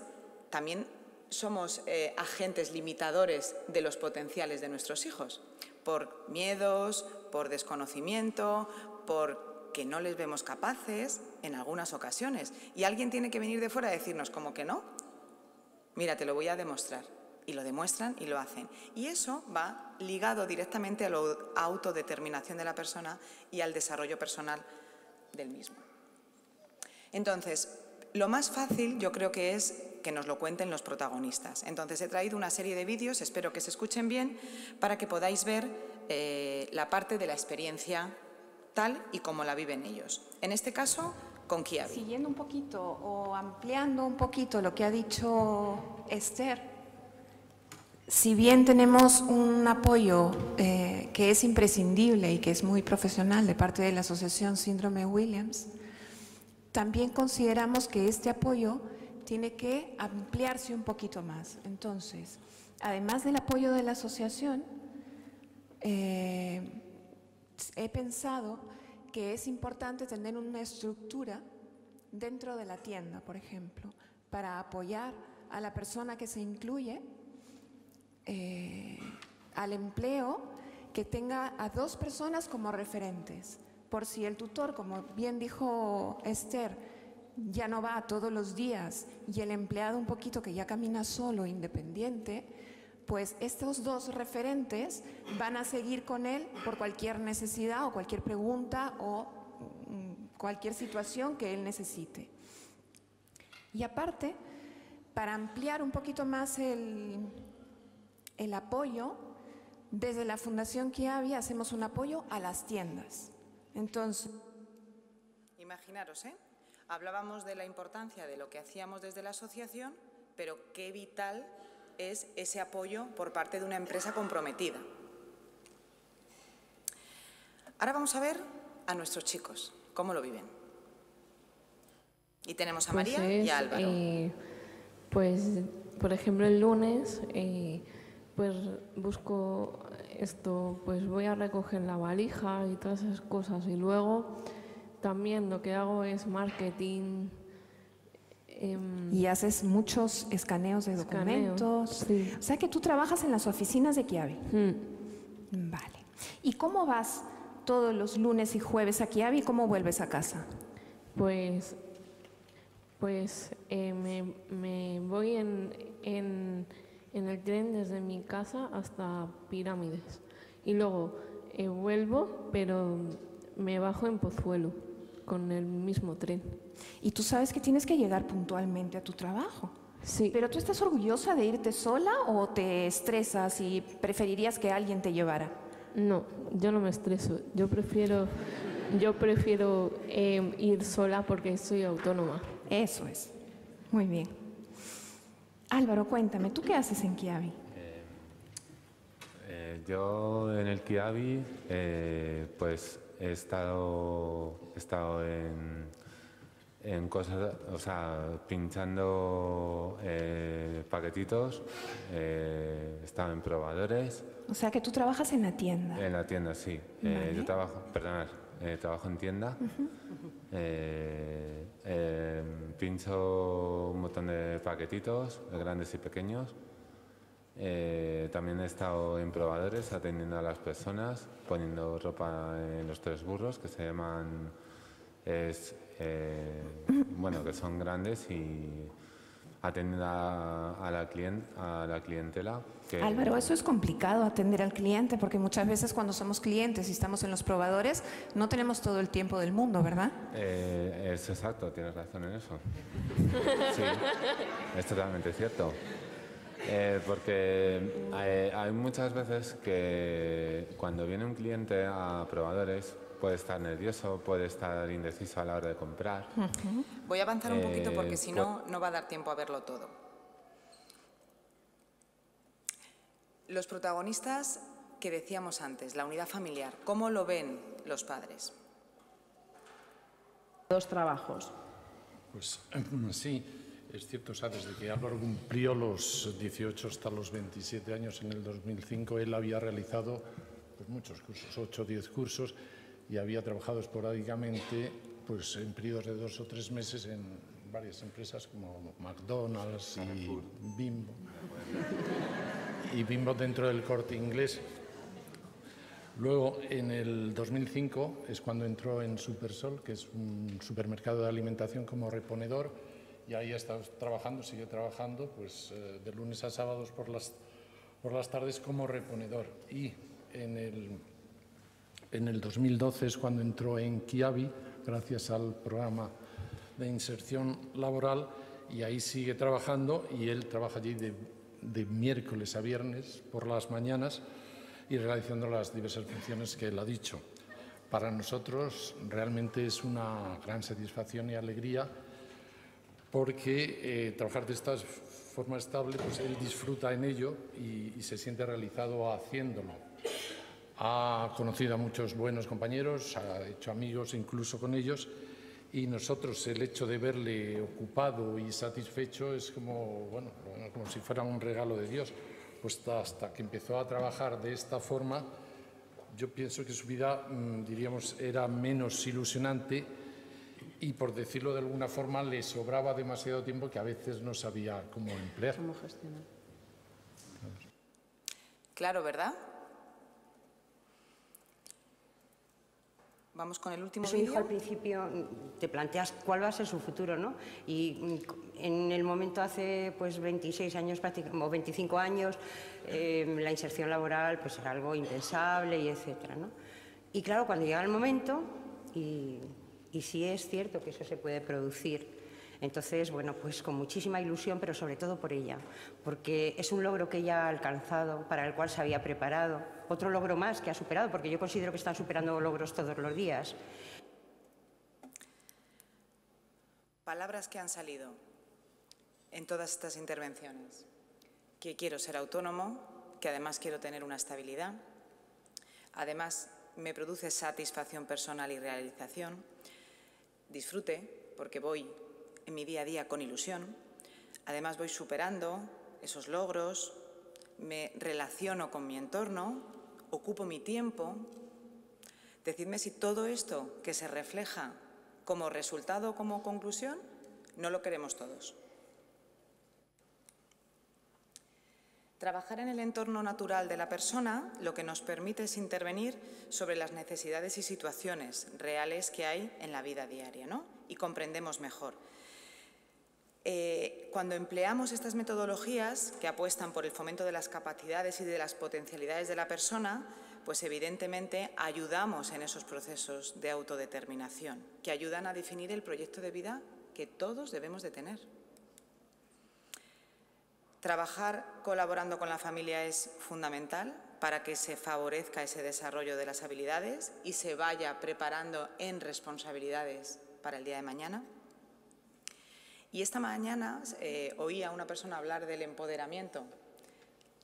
también somos agentes limitadores de los potenciales de nuestros hijos, por miedos, por desconocimiento, porque no les vemos capaces en algunas ocasiones. Y alguien tiene que venir de fuera a decirnos, ¿cómo que no? Mira, te lo voy a demostrar. Y lo demuestran y lo hacen. Y eso va ligado directamente a la autodeterminación de la persona y al desarrollo personal del mismo. Entonces, lo más fácil yo creo que es que nos lo cuenten los protagonistas. Entonces he traído una serie de vídeos, espero que se escuchen bien, para que podáis ver la parte de la experiencia tal y como la viven ellos. En este caso, con Kiabi. Siguiendo un poquito o ampliando un poquito lo que ha dicho Esther, si bien tenemos un apoyo que es imprescindible y que es muy profesional de parte de la Asociación Síndrome Williams, también consideramos que este apoyo tiene que ampliarse un poquito más. Entonces, además del apoyo de la asociación, he pensado que es importante tener una estructura dentro de la tienda, por ejemplo, para apoyar a la persona que se incluye al empleo, que tenga a 2 personas como referentes, por si el tutor, como bien dijo Esther, ya no va todos los días y el empleado un poquito que ya camina solo, independiente, pues estos 2 referentes van a seguir con él por cualquier necesidad o cualquier pregunta o cualquier situación que él necesite. Y aparte, para ampliar un poquito más el apoyo, desde la Fundación Kiabi hacemos un apoyo a las tiendas. Entonces, imaginaros, hablábamos de la importancia de lo que hacíamos desde la asociación, pero qué vital es ese apoyo por parte de una empresa comprometida. Ahora vamos a ver a nuestros chicos, cómo lo viven. Y tenemos a María y a Álvaro. Pues, por ejemplo, el lunes, pues busco esto, pues voy a recoger la valija y todas esas cosas. Y luego también lo que hago es marketing. Y haces muchos escaneos de documentos. Sí. O sea que tú trabajas en las oficinas de Kiabi. Vale. ¿Y cómo vas todos los lunes y jueves a Kiabi y cómo vuelves a casa? Pues me voy en el tren desde mi casa hasta Pirámides. Y luego vuelvo, pero me bajo en Pozuelo con el mismo tren. Y tú sabes que tienes que llegar puntualmente a tu trabajo. Sí. ¿Pero tú estás orgullosa de irte sola o te estresas y preferirías que alguien te llevara? No, yo no me estreso. Yo prefiero ir sola porque soy autónoma. Eso es. Muy bien. Álvaro, cuéntame, ¿tú qué haces en Kiabi? Yo en el Kiabi pues he estado en cosas, o sea, pinchando paquetitos, he estado en probadores. O sea que tú trabajas en la tienda. En la tienda, sí. Vale. Yo trabajo en tienda. Pincho un montón de paquetitos, grandes y pequeños. También he estado en probadores atendiendo a las personas, poniendo ropa en los 3 burros, que se llaman, bueno, que son grandes, y atendiendo a la clientela. Álvaro, eso es complicado, atender al cliente, porque muchas veces cuando somos clientes y estamos en los probadores no tenemos todo el tiempo del mundo, ¿verdad? Es exacto, tienes razón en eso. Sí, es totalmente cierto. Porque hay muchas veces que cuando viene un cliente a probadores puede estar nervioso, puede estar indeciso a la hora de comprar. Voy a avanzar un poquito porque si no, no va a dar tiempo a verlo todo. Los protagonistas que decíamos antes, la unidad familiar, ¿cómo lo ven los padres? 2 trabajos. Pues sí, es cierto, sabes, de que Álvaro cumplió los 18 hasta los 27 años en el 2005, él había realizado pues, muchos cursos, 8 o 10 cursos, y había trabajado esporádicamente pues, en periodos de 2 o 3 meses en varias empresas como McDonald's y Bimbo. Y Bimbo dentro del Corte Inglés. Luego, en el 2005, es cuando entró en Supersol, que es un supermercado de alimentación, como reponedor, y ahí ha estado trabajando, sigue trabajando, pues de lunes a sábados por las tardes como reponedor. Y en el 2012 es cuando entró en Kiabi, gracias al programa de inserción laboral, y ahí sigue trabajando, y él trabaja allí de miércoles a viernes por las mañanas y realizando las diversas funciones que él ha dicho. Para nosotros realmente es una gran satisfacción y alegría porque trabajar de esta forma estable, pues él disfruta en ello y se siente realizado haciéndolo. Ha conocido a muchos buenos compañeros, ha hecho amigos incluso con ellos, y nosotros el hecho de verle ocupado y satisfecho es como, bueno, como si fuera un regalo de Dios. Pues hasta que empezó a trabajar de esta forma, yo pienso que su vida, diríamos, era menos ilusionante y, por decirlo de alguna forma, le sobraba demasiado tiempo que a veces no sabía cómo emplear. ¿Cómo gestionar? Claro, ¿verdad? Vamos con el último Su vídeo. hijo al principio te planteas cuál va a ser su futuro, ¿no? Y en el momento hace pues 26 años, o 25 años, la inserción laboral pues era algo impensable y etcétera, ¿no? Y claro, cuando llega el momento, y sí es cierto que eso se puede producir, entonces, bueno, pues con muchísima ilusión, pero sobre todo por ella, porque es un logro que ella ha alcanzado, para el cual se había preparado. Otro logro más que ha superado, porque yo considero que están superando logros todos los días. Palabras que han salido en todas estas intervenciones. Que quiero ser autónomo, que además quiero tener una estabilidad, además me produce satisfacción personal y realización, disfrute, porque voy en mi día a día con ilusión, además voy superando esos logros, me relaciono con mi entorno, ocupo mi tiempo. Decidme si todo esto que se refleja como resultado o como conclusión, no lo queremos todos. Trabajar en el entorno natural de la persona lo que nos permite es intervenir sobre las necesidades y situaciones reales que hay en la vida diaria, ¿no? Y comprendemos mejor. Cuando empleamos estas metodologías que apuestan por el fomento de las capacidades y de las potencialidades de la persona, pues evidentemente ayudamos en esos procesos de autodeterminación, que ayudan a definir el proyecto de vida que todos debemos de tener. Trabajar colaborando con la familia es fundamental para que se favorezca ese desarrollo de las habilidades y se vaya preparando en responsabilidades para el día de mañana. Y esta mañana oí a una persona hablar del empoderamiento.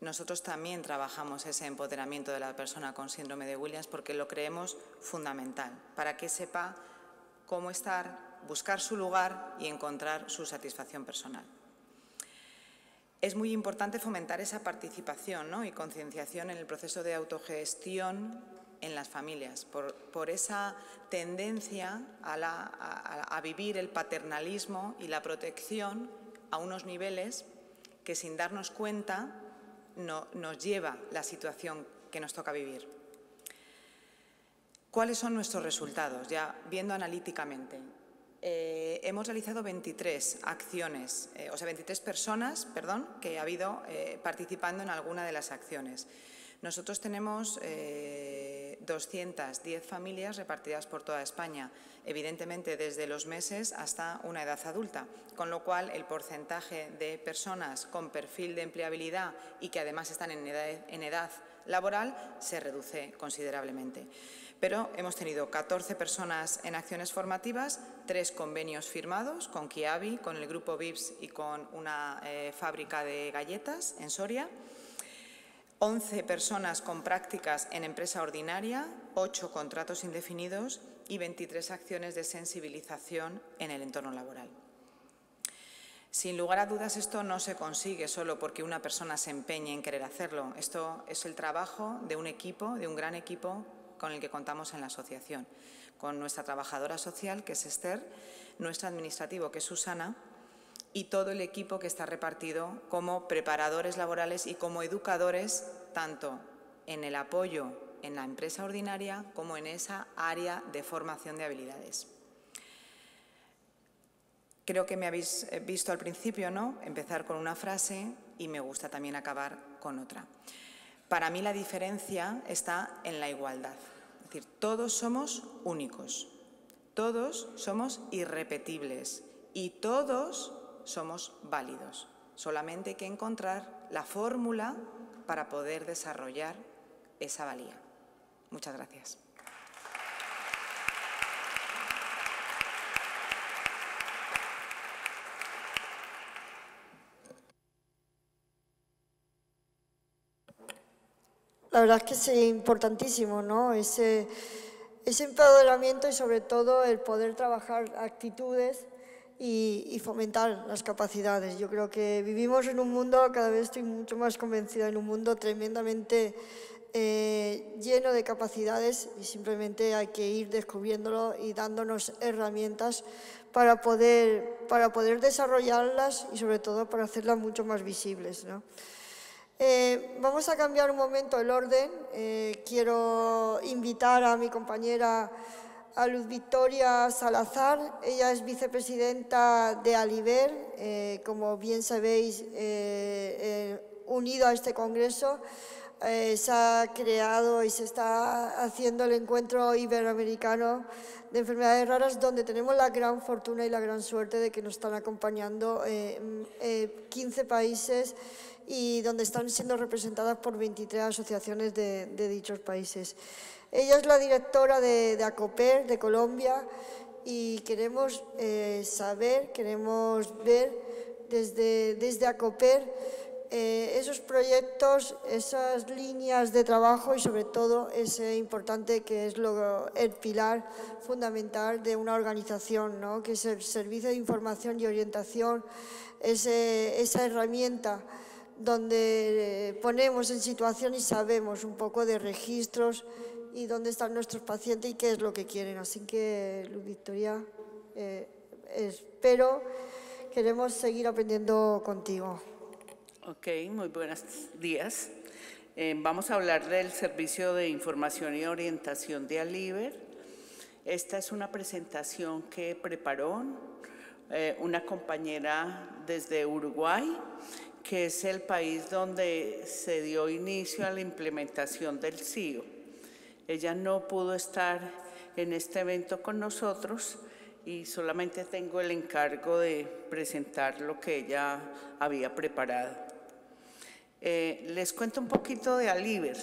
Nosotros también trabajamos ese empoderamiento de la persona con síndrome de Williams porque lo creemos fundamental, para que sepa cómo estar, buscar su lugar y encontrar su satisfacción personal. Es muy importante fomentar esa participación, ¿no? Y concienciación en el proceso de autogestión en las familias, por esa tendencia a vivir el paternalismo y la protección a unos niveles que, sin darnos cuenta, nos lleva la situación que nos toca vivir. ¿Cuáles son nuestros resultados? Ya viendo analíticamente. Hemos realizado 23 acciones, 23 personas, perdón, que ha habido participando en alguna de las acciones. Nosotros tenemos 210 familias repartidas por toda España, evidentemente desde los meses hasta una edad adulta, con lo cual el porcentaje de personas con perfil de empleabilidad y que además están en edad laboral se reduce considerablemente. Pero hemos tenido 14 personas en acciones formativas, 3 convenios firmados con Kiabi, con el grupo Vips y con una fábrica de galletas en Soria, 11 personas con prácticas en empresa ordinaria, 8 contratos indefinidos y 23 acciones de sensibilización en el entorno laboral. Sin lugar a dudas, esto no se consigue solo porque una persona se empeñe en querer hacerlo. Esto es el trabajo de un equipo, de un gran equipo con el que contamos en la asociación, con nuestra trabajadora social, que es Esther, nuestro administrativo, que es Susana, y todo el equipo que está repartido como preparadores laborales y como educadores, tanto en el apoyo en la empresa ordinaria como en esa área de formación de habilidades. Creo que me habéis visto al principio, ¿no?, empezar con una frase y me gusta también acabar con otra. Para mí la diferencia está en la igualdad. Es decir, todos somos únicos, todos somos irrepetibles y todos somos válidos. Solamente hay que encontrar la fórmula para poder desarrollar esa valía. Muchas gracias. La verdad es que es importantísimo, ¿no? Ese empoderamiento y sobre todo el poder trabajar actitudes y fomentar las capacidades. Yo creo que vivimos en un mundo, cada vez estoy mucho más convencida, en un mundo tremendamente lleno de capacidades y simplemente hay que ir descubriéndolo y dándonos herramientas para poder desarrollarlas y sobre todo para hacerlas mucho más visibles, ¿no? Vamos a cambiar un momento el orden. Quiero invitar a mi compañera a Luz Victoria Salazar. Ella es vicepresidenta de Aliber. Como bien sabéis, unido a este congreso, se ha creado y se está haciendo el encuentro iberoamericano de enfermedades raras, donde tenemos la gran fortuna y la gran suerte de que nos están acompañando 15 países y donde están siendo representadas por 23 asociaciones de dichos países. Ella es la directora de ACOPER de Colombia y queremos saber, queremos ver desde ACOPER esos proyectos, esas líneas de trabajo y sobre todo ese importante que es el pilar fundamental de una organización, ¿no?, que es el servicio de información y orientación, esa herramienta donde ponemos en situación y sabemos un poco de registros y dónde están nuestros pacientes y qué es lo que quieren. Así que, Luz Victoria, queremos seguir aprendiendo contigo. Ok, muy buenos días. Vamos a hablar del Servicio de Información y Orientación de Aliber. Esta es una presentación que preparó una compañera desde Uruguay, que es el país donde se dio inicio a la implementación del CIO. Ella no pudo estar en este evento con nosotros y solamente tengo el encargo de presentar lo que ella había preparado. Les cuento un poquito de Aliber.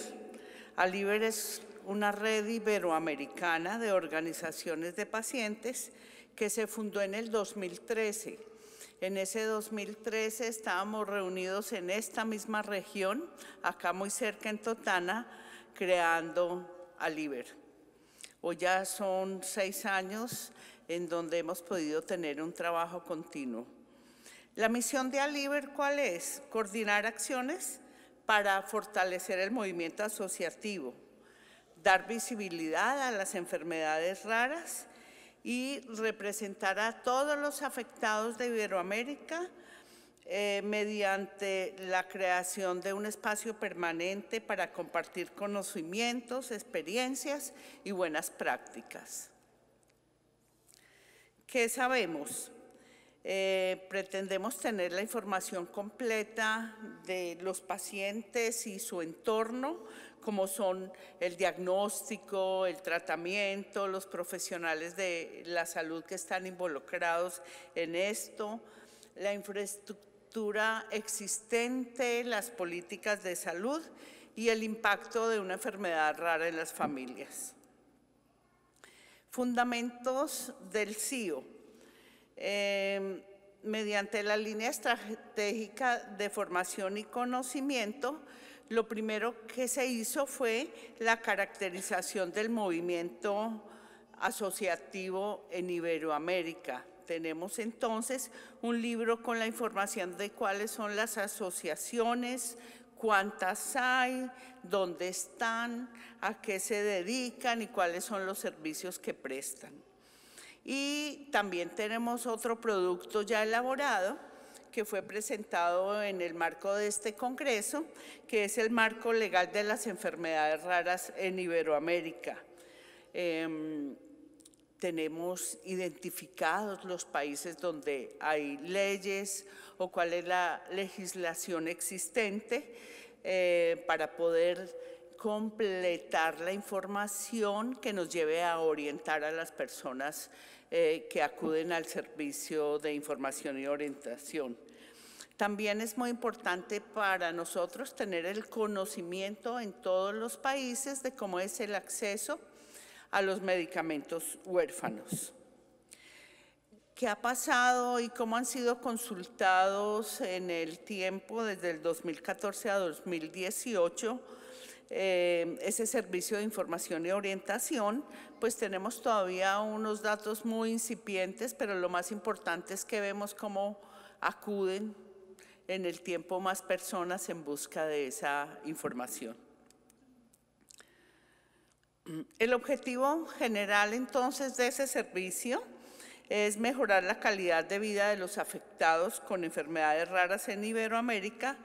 Aliber es una red iberoamericana de organizaciones de pacientes que se fundó en el 2013. En ese 2013 estábamos reunidos en esta misma región, acá muy cerca en Totana, creando Aliber. Hoy ya son 6 años en donde hemos podido tener un trabajo continuo. La misión de Aliber, ¿cuál es? Coordinar acciones para fortalecer el movimiento asociativo, dar visibilidad a las enfermedades raras y representar a todos los afectados de Iberoamérica mediante la creación de un espacio permanente para compartir conocimientos, experiencias y buenas prácticas. ¿Qué sabemos? Pretendemos tener la información completa de los pacientes y su entorno, como son el diagnóstico, el tratamiento, los profesionales de la salud que están involucrados en esto, la infraestructura existente, las políticas de salud y el impacto de una enfermedad rara en las familias. Fundamentos del CIO. Mediante la línea estratégica de formación y conocimiento, lo primero que se hizo fue la caracterización del movimiento asociativo en Iberoamérica. Tenemos entonces un libro con la información de cuáles son las asociaciones, cuántas hay, dónde están, a qué se dedican y cuáles son los servicios que prestan. Y también tenemos otro producto ya elaborado que fue presentado en el marco de este congreso, que es el marco legal de las enfermedades raras en Iberoamérica. Tenemos identificados los países donde hay leyes o cuál es la legislación existente para poder completar la información que nos lleve a orientar a las personas que acuden al servicio de información y orientación. También es muy importante para nosotros tener el conocimiento en todos los países de cómo es el acceso a los medicamentos huérfanos. ¿Qué ha pasado y cómo han sido consultados en el tiempo desde el 2014 a 2018? Ese servicio de información y orientación, pues tenemos todavía unos datos muy incipientes, pero lo más importante es que vemos cómo acuden en el tiempo más personas en busca de esa información. El objetivo general entonces de ese servicio es mejorar la calidad de vida de los afectados con enfermedades raras en Iberoamérica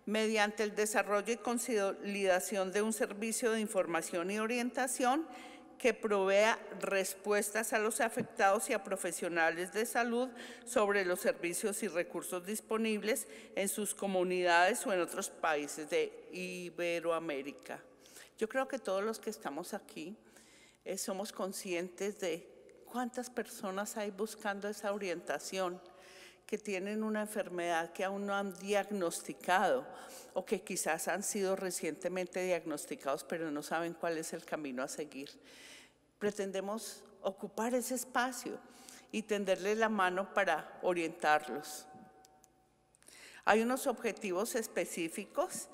mediante el desarrollo y consolidación de un servicio de información y orientación que provea respuestas a los afectados y a profesionales de salud sobre los servicios y recursos disponibles en sus comunidades o en otros países de Iberoamérica. Yo creo que todos los que estamos aquí somos conscientes de cuántas personas hay buscando esa orientación, que tienen una enfermedad que aún no han diagnosticado o que quizás han sido recientemente diagnosticados pero no saben cuál es el camino a seguir. Pretendemos ocupar ese espacio y tenderles la mano para orientarlos. Hay unos objetivos específicos.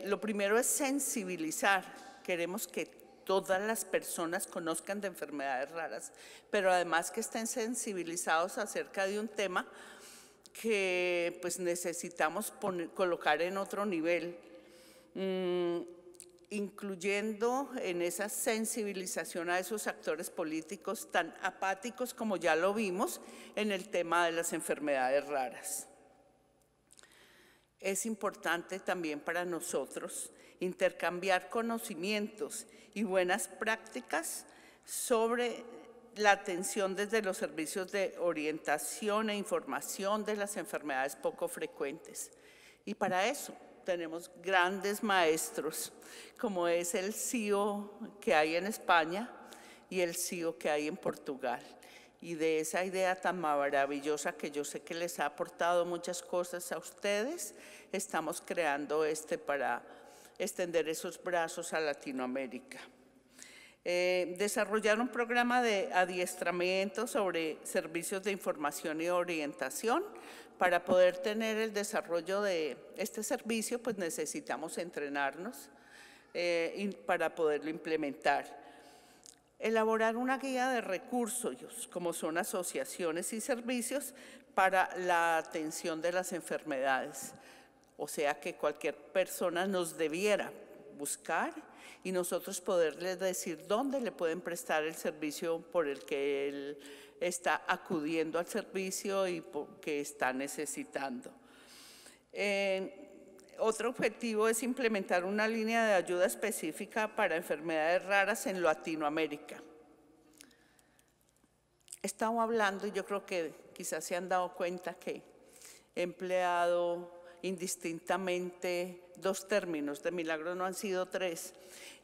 Lo primero es sensibilizar. Queremos que todas las personas conozcan de enfermedades raras, pero además que estén sensibilizados acerca de un tema que pues necesitamos colocar en otro nivel, incluyendo en esa sensibilización a esos actores políticos tan apáticos como ya lo vimos en el tema de las enfermedades raras. Es importante también para nosotros intercambiar conocimientos y buenas prácticas sobre la atención desde los servicios de orientación e información de las enfermedades poco frecuentes. Y para eso tenemos grandes maestros, como es el CIO que hay en España y el CIO que hay en Portugal. Y de esa idea tan maravillosa que yo sé que les ha aportado muchas cosas a ustedes, estamos creando para extender esos brazos a Latinoamérica. Desarrollar un programa de adiestramiento sobre servicios de información y orientación. Para poder tener el desarrollo de este servicio, pues necesitamos entrenarnos para poderlo implementar. Elaborar una guía de recursos, como son asociaciones y servicios para la atención de las enfermedades. O sea que cualquier persona nos debiera buscar y nosotros poderles decir dónde le pueden prestar el servicio por el que él está acudiendo al servicio y que está necesitando. Otro objetivo es implementar una línea de ayuda específica para enfermedades raras en Latinoamérica. He estado hablando y yo creo que quizás se han dado cuenta que he empleado indistintamente dos términos, de milagro no han sido tres,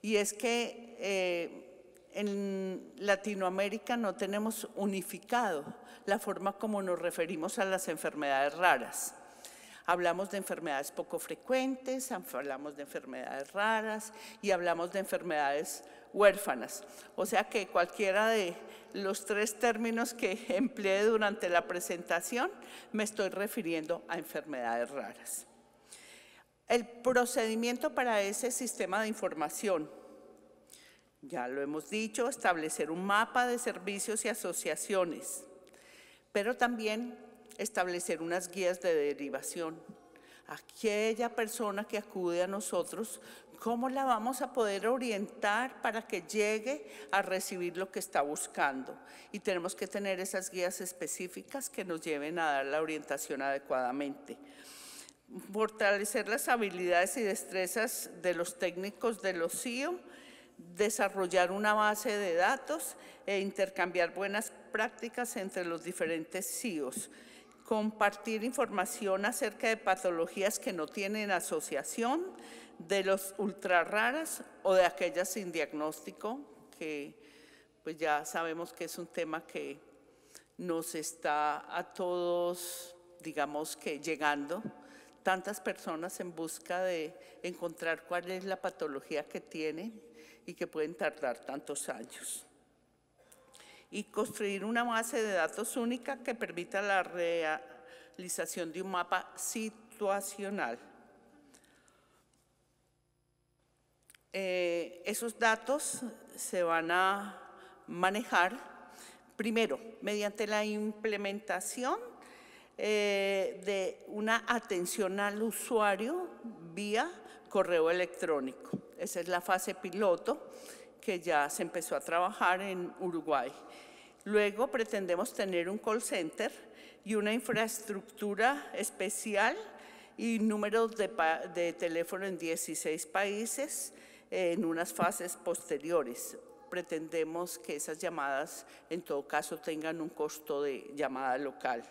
y es que en Latinoamérica no tenemos unificado la forma como nos referimos a las enfermedades raras. Hablamos de enfermedades poco frecuentes, hablamos de enfermedades raras y hablamos de enfermedades huérfanas. O sea que cualquiera de los tres términos que empleé durante la presentación me estoy refiriendo a enfermedades raras. El procedimiento para ese sistema de información, ya lo hemos dicho, establecer un mapa de servicios y asociaciones, pero también establecer unas guías de derivación. aquella persona que acude a nosotros, ¿cómo la vamos a poder orientar para que llegue a recibir lo que está buscando? Y tenemos que tener esas guías específicas que nos lleven a dar la orientación adecuadamente. Fortalecer las habilidades y destrezas de los técnicos de los CIO, desarrollar una base de datos e intercambiar buenas prácticas entre los diferentes CIOs. Compartir información acerca de patologías que no tienen asociación, de los ultra raras o de aquellas sin diagnóstico, que pues ya sabemos que es un tema que nos está a todos, digamos que llegando, tantas personas en busca de encontrar cuál es la patología que tienen y que pueden tardar tantos años. Y construir una base de datos única que permita la realización de un mapa situacional. Esos datos se van a manejar primero mediante la implementación de una atención al usuario vía correo electrónico. Esa es la fase piloto que ya se empezó a trabajar en Uruguay. Luego pretendemos tener un call center y una infraestructura especial y números de teléfono en 16 países en unas fases posteriores. Pretendemos que esas llamadas en todo caso tengan un costo de llamada local.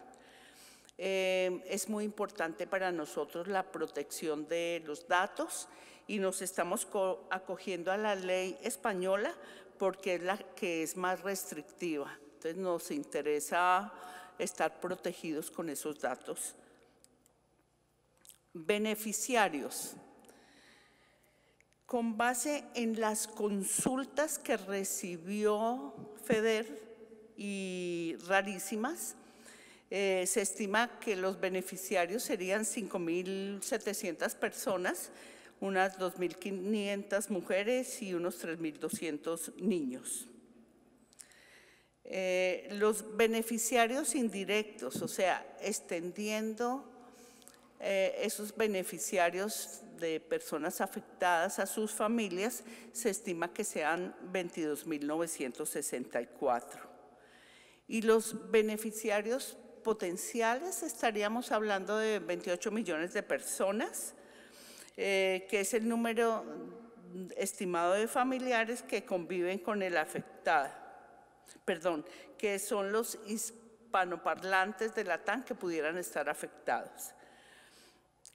Es muy importante para nosotros la protección de los datos y nos estamos acogiendo a la ley española porque es la que es más restrictiva. Entonces nos interesa estar protegidos con esos datos. Beneficiarios. Con base en las consultas que recibió FEDER y rarísimas, se estima que los beneficiarios serían 5.700 personas, unas 2.500 mujeres y unos 3.200 niños. Los beneficiarios indirectos, o sea, extendiendo esos beneficiarios de personas afectadas a sus familias, se estima que sean 22.964. Y los beneficiarios potenciales estaríamos hablando de 28 millones de personas, que es el número estimado de familiares que conviven con el afectado, que son los hispanoparlantes de Latam que pudieran estar afectados.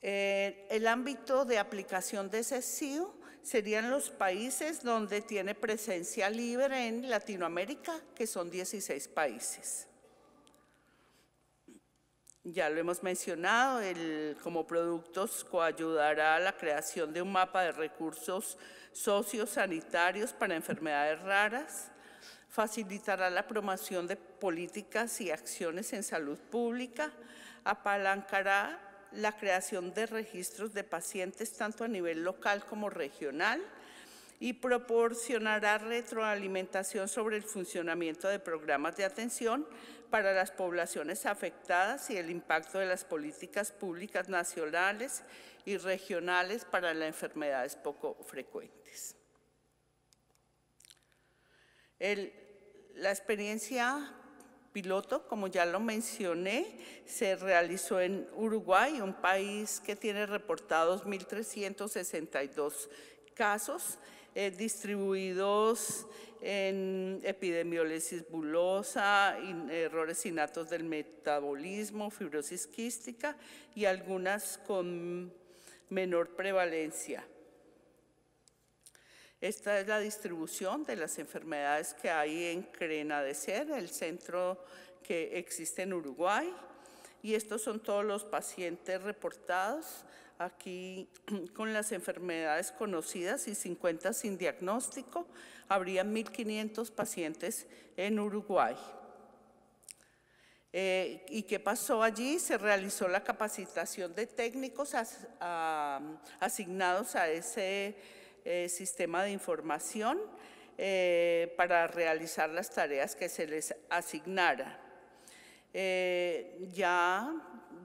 El ámbito de aplicación de ese CIO serían los países donde tiene presencia libre en Latinoamérica, que son 16 países. Ya lo hemos mencionado, como productos coayudará a la creación de un mapa de recursos sociosanitarios para enfermedades raras, facilitará la promoción de políticas y acciones en salud pública, apalancará la creación de registros de pacientes tanto a nivel local como regional y proporcionará retroalimentación sobre el funcionamiento de programas de atención para las poblaciones afectadas y el impacto de las políticas públicas nacionales y regionales para las enfermedades poco frecuentes. La experiencia piloto, como ya lo mencioné, se realizó en Uruguay, un país que tiene reportados 1.362 casos distribuidos en epidemiólisis bulosa, errores innatos del metabolismo, fibrosis quística y algunas con menor prevalencia. Esta es la distribución de las enfermedades que hay en CRENADECER, el centro que existe en Uruguay. Y estos son todos los pacientes reportados aquí con las enfermedades conocidas y 50 sin diagnóstico. Habría 1.500 pacientes en Uruguay. ¿Y qué pasó allí? Se realizó la capacitación de técnicos asignados a ese sistema de información para realizar las tareas que se les asignara. Ya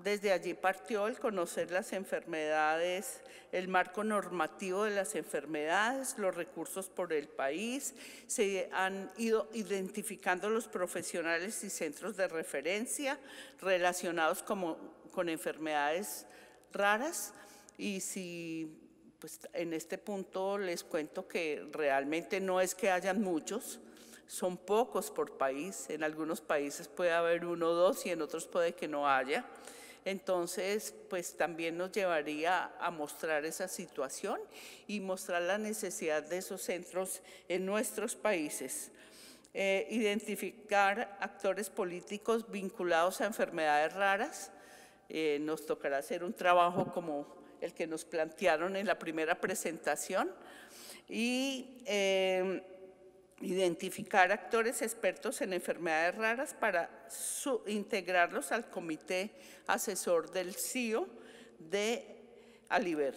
desde allí partió el conocer las enfermedades, el marco normativo de las enfermedades, los recursos por el país. Se han ido identificando los profesionales y centros de referencia relacionados con enfermedades raras. Y pues en este punto les cuento que realmente no es que hayan muchos, son pocos por país. En algunos países puede haber 1 o 2 y en otros puede que no haya. Entonces, pues también nos llevaría a mostrar esa situación y mostrar la necesidad de esos centros en nuestros países. Identificar actores políticos vinculados a enfermedades raras. Nos tocará hacer un trabajo como el que nos plantearon en la primera presentación. Y identificar actores expertos en enfermedades raras para integrarlos al comité asesor del CIO de Aliber.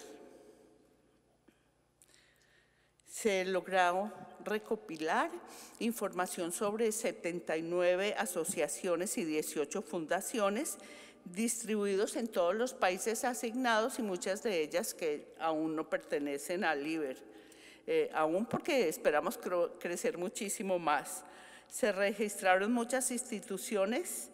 Se logró recopilar información sobre 79 asociaciones y 18 fundaciones distribuidos en todos los países asignados y muchas de ellas que aún no pertenecen a Aliber. Aún porque esperamos crecer muchísimo más. Se registraron muchas instituciones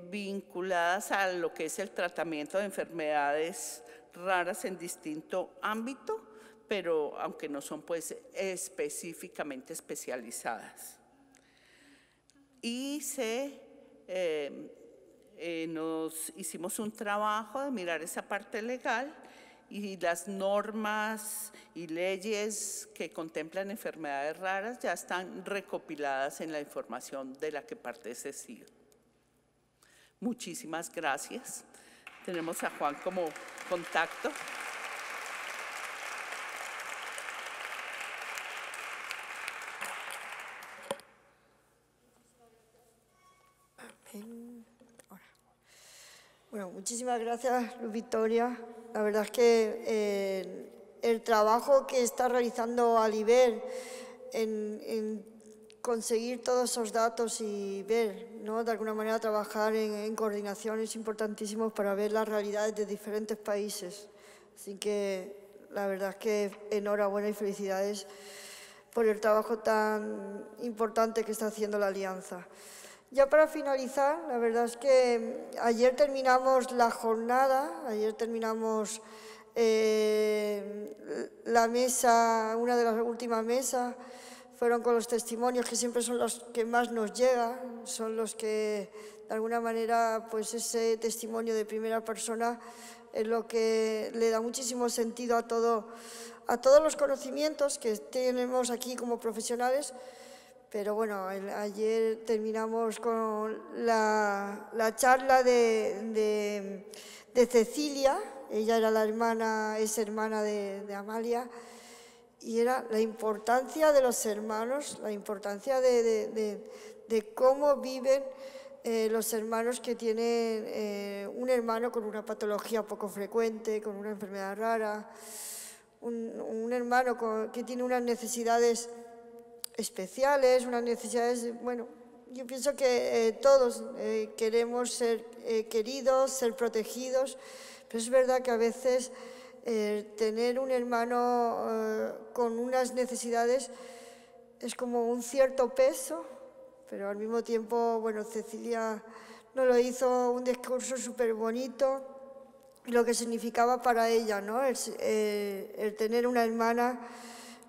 vinculadas a lo que es el tratamiento de enfermedades raras en distinto ámbito, pero aunque no son pues específicamente especializadas. Y nos hicimos un trabajo de mirar esa parte legal y las normas y leyes que contemplan enfermedades raras ya están recopiladas en la información de la que parte ese CIO. Muchísimas gracias. Tenemos a Juan como contacto. Bueno, muchísimas gracias, Luz Victoria. La verdad es que el trabajo que está realizando Aliber en conseguir todos esos datos y ver, ¿no?, de alguna manera trabajar en coordinación es importantísimo para ver las realidades de diferentes países. Así que la verdad es que enhorabuena y felicidades por el trabajo tan importante que está haciendo la Alianza. Ya para finalizar, la verdad es que ayer terminamos la jornada, ayer terminamos la mesa, una de las últimas mesas, fueron con los testimonios que siempre son los que más nos llegan, son los que de alguna manera pues ese testimonio de primera persona es lo que le da muchísimo sentido a todos los conocimientos que tenemos aquí como profesionales. Pero bueno, ayer terminamos con la charla de Cecilia, ella era es hermana de Amalia, y era la importancia de los hermanos, la importancia de cómo viven los hermanos que tienen un hermano con una patología poco frecuente, con una enfermedad rara, un hermano que tiene unas necesidades especiales, unas necesidades, bueno, yo pienso que todos queremos ser queridos, ser protegidos, pero es verdad que a veces tener un hermano con unas necesidades es como un cierto peso, pero al mismo tiempo, bueno, Cecilia nos lo hizo un discurso súper bonito, lo que significaba para ella, ¿no?, el tener una hermana,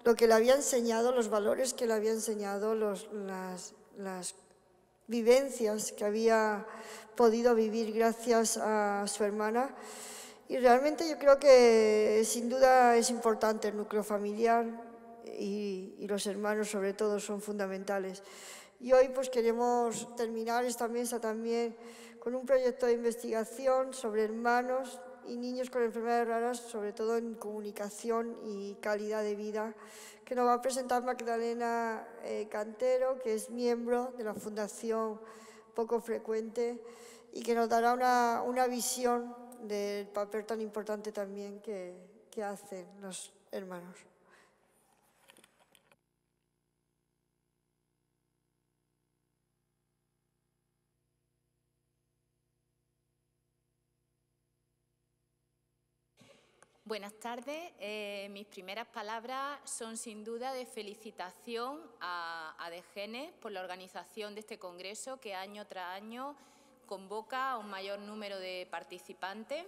lo que le había enseñado, los valores que le había enseñado, las vivencias que había podido vivir gracias a su hermana. Y realmente yo creo que sin duda es importante el núcleo familiar y los hermanos sobre todo son fundamentales. Y hoy pues queremos terminar esta mesa también con un proyecto de investigación sobre hermanos y niños con enfermedades raras, sobre todo en comunicación y calidad de vida, que nos va a presentar Magdalena Cantero, que es miembro de la Fundación Poco Frecuente y que nos dará una visión del papel tan importante también que hacen los hermanos. Buenas tardes. Mis primeras palabras son sin duda de felicitación a ADGENES por la organización de este congreso que año tras año convoca a un mayor número de participantes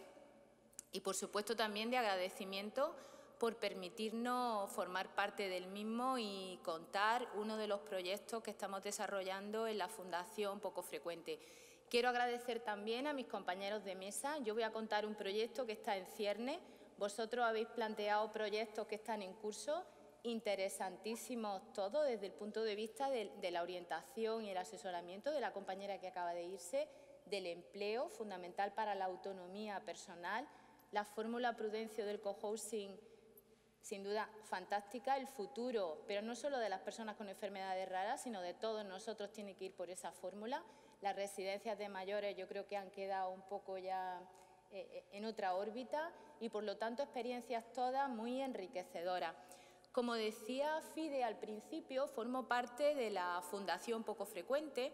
y, por supuesto, también de agradecimiento por permitirnos formar parte del mismo y contar uno de los proyectos que estamos desarrollando en la Fundación Poco Frecuente. Quiero agradecer también a mis compañeros de mesa. Yo voy a contar un proyecto que está en ciernes. Vosotros habéis planteado proyectos que están en curso, interesantísimos todos desde el punto de vista de la orientación y el asesoramiento de la compañera que acaba de irse, del empleo, fundamental para la autonomía personal, la fórmula Prudencio del cohousing, sin duda fantástica, el futuro, pero no solo de las personas con enfermedades raras, sino de todos nosotros tiene que ir por esa fórmula. Las residencias de mayores yo creo que han quedado un poco ya en otra órbita y, por lo tanto, experiencias todas muy enriquecedoras. Como decía Fide al principio, formo parte de la Fundación Poco Frecuente,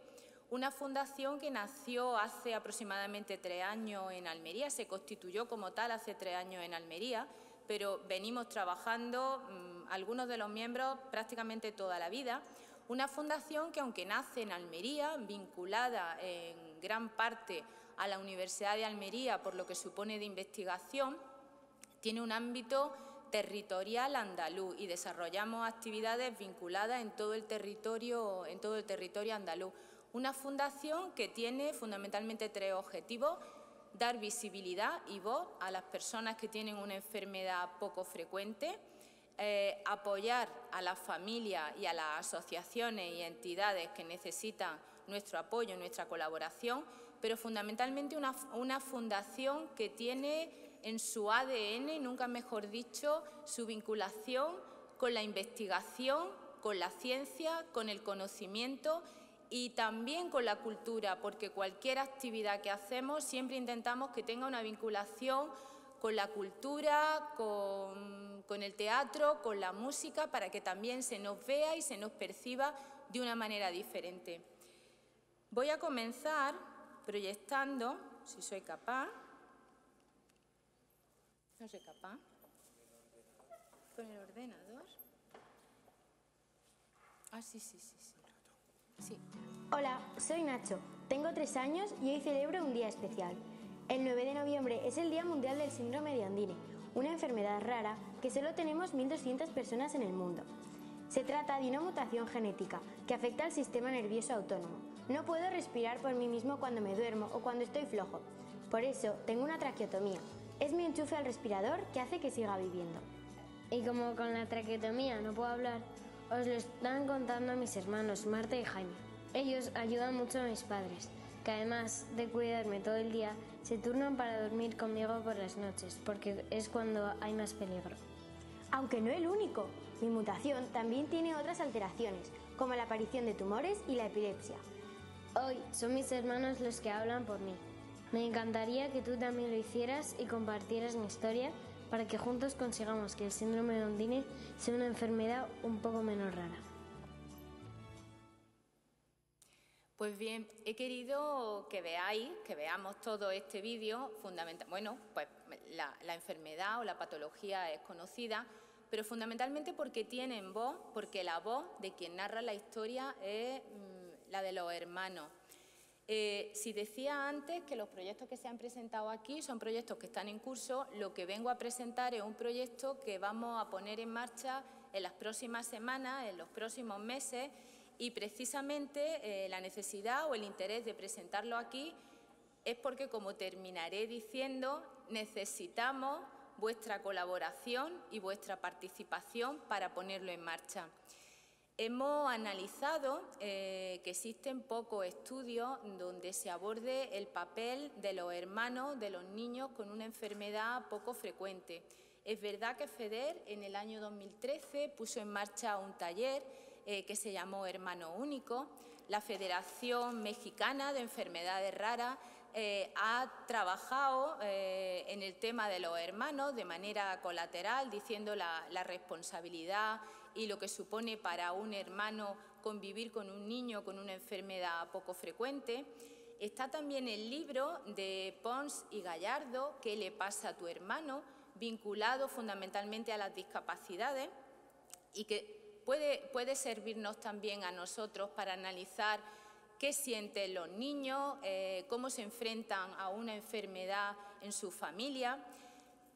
una fundación que nació hace aproximadamente 3 años en Almería, se constituyó como tal hace 3 años en Almería, pero venimos trabajando, algunos de los miembros, prácticamente toda la vida. Una fundación que, aunque nace en Almería, vinculada en gran parte a la Universidad de Almería por lo que supone de investigación, tiene un ámbito territorial andaluz y desarrollamos actividades vinculadas en todo el territorio andaluz. Una fundación que tiene fundamentalmente 3 objetivos: dar visibilidad y voz a las personas que tienen una enfermedad poco frecuente, apoyar a las familias y a las asociaciones y entidades que necesitan nuestro apoyo, nuestra colaboración, pero fundamentalmente una fundación que tiene en su ADN, nunca mejor dicho, su vinculación con la investigación, con la ciencia, con el conocimiento y también con la cultura, porque cualquier actividad que hacemos siempre intentamos que tenga una vinculación con la cultura, con el teatro, con la música, para que también se nos vea y se nos perciba de una manera diferente. Voy a comenzar proyectando, si soy capaz. No soy capaz. ¿Con el ordenador? Ah, sí. Sí. Hola, soy Nacho. Tengo 3 años y hoy celebro un día especial. El 9 de noviembre es el Día Mundial del Síndrome de Andine, una enfermedad rara que solo tenemos 1.200 personas en el mundo. Se trata de una mutación genética que afecta al sistema nervioso autónomo. No puedo respirar por mí mismo cuando me duermo o cuando estoy flojo. Por eso tengo una traqueotomía. Es mi enchufe al respirador que hace que siga viviendo. Y como con la traqueotomía no puedo hablar, os lo están contando mis hermanos Marta y Jaime. Ellos ayudan mucho a mis padres, que además de cuidarme todo el día, se turnan para dormir conmigo por las noches, porque es cuando hay más peligro. Aunque no el único, mi mutación también tiene otras alteraciones, como la aparición de tumores y la epilepsia. Hoy son mis hermanos los que hablan por mí. Me encantaría que tú también lo hicieras y compartieras mi historia para que juntos consigamos que el síndrome de Andine sea una enfermedad un poco menos rara. Pues bien, he querido que veamos todo este vídeo fundamental. Bueno, pues la enfermedad o la patología es conocida, pero fundamentalmente porque tienen voz, porque la voz de quien narra la historia es la de los hermanos. Si decía antes que los proyectos que se han presentado aquí son proyectos que están en curso, lo que vengo a presentar es un proyecto que vamos a poner en marcha en las próximas semanas, en los próximos meses, y precisamente la necesidad o el interés de presentarlo aquí es porque, como terminaré diciendo, necesitamos vuestra colaboración y vuestra participación para ponerlo en marcha. Hemos analizado que existen pocos estudios donde se aborde el papel de los hermanos de los niños con una enfermedad poco frecuente. Es verdad que FEDER en el año 2013 puso en marcha un taller que se llamó Hermano Único. La Federación Mexicana de Enfermedades Raras ha trabajado en el tema de los hermanos de manera colateral, diciendo la responsabilidad y lo que supone para un hermano convivir con un niño con una enfermedad poco frecuente. Está también el libro de Pons y Gallardo, ¿Qué le pasa a tu hermano?, vinculado fundamentalmente a las discapacidades y que puede servirnos también a nosotros para analizar qué sienten los niños, cómo se enfrentan a una enfermedad en su familia.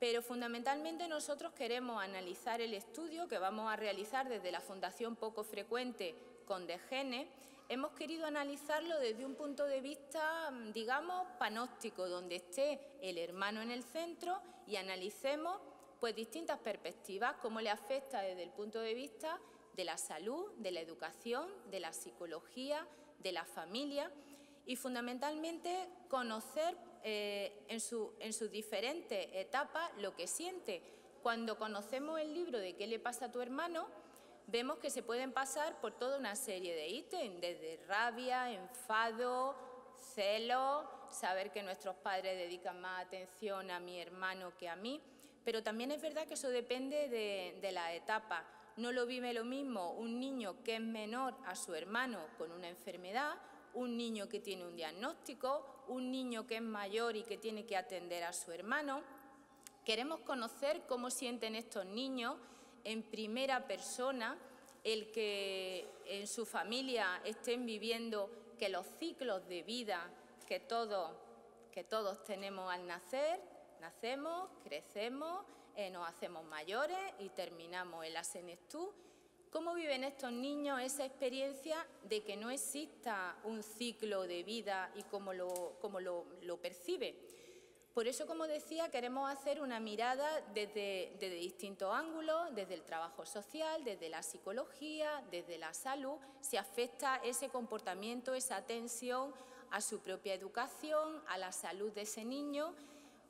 Pero fundamentalmente nosotros queremos analizar el estudio que vamos a realizar desde la Fundación Poco Frecuente con DGENE. Hemos querido analizarlo desde un punto de vista, digamos, panóptico, donde esté el hermano en el centro y analicemos pues, distintas perspectivas, cómo le afecta desde el punto de vista de la salud, de la educación, de la psicología, de la familia y fundamentalmente conocer en sus diferentes etapas lo que siente. Cuando conocemos el libro de ¿Qué le pasa a tu hermano?, vemos que se pueden pasar por toda una serie de ítems, desde rabia, enfado, celos, saber que nuestros padres dedican más atención a mi hermano que a mí, pero también es verdad que eso depende de la etapa. No lo vive lo mismo un niño que es menor a su hermano con una enfermedad, un niño que tiene un diagnóstico, un niño que es mayor y que tiene que atender a su hermano. Queremos conocer cómo sienten estos niños en primera persona, el que en su familia estén viviendo que los ciclos de vida que todos tenemos al nacer, nacemos, crecemos, nos hacemos mayores y terminamos en la senectud. ¿Cómo viven estos niños esa experiencia de que no exista un ciclo de vida y cómo lo percibe? Por eso, como decía, queremos hacer una mirada desde distintos ángulos, desde el trabajo social, desde la psicología, desde la salud, si afecta ese comportamiento, esa atención a su propia educación, a la salud de ese niño,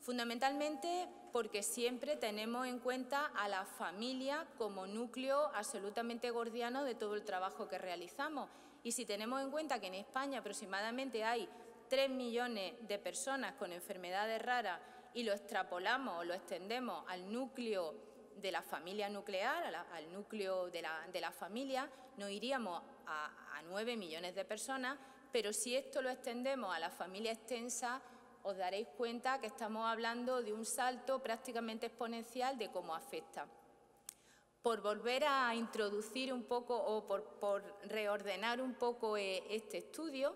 fundamentalmente porque siempre tenemos en cuenta a la familia como núcleo absolutamente gordiano de todo el trabajo que realizamos. Y si tenemos en cuenta que en España aproximadamente hay 3 millones de personas con enfermedades raras y lo extrapolamos o lo extendemos al núcleo de la familia nuclear, al núcleo de la familia, nos iríamos a 9 millones de personas, pero si esto lo extendemos a la familia extensa, os daréis cuenta que estamos hablando de un salto prácticamente exponencial de cómo afecta. Por volver a introducir un poco o por reordenar un poco este estudio,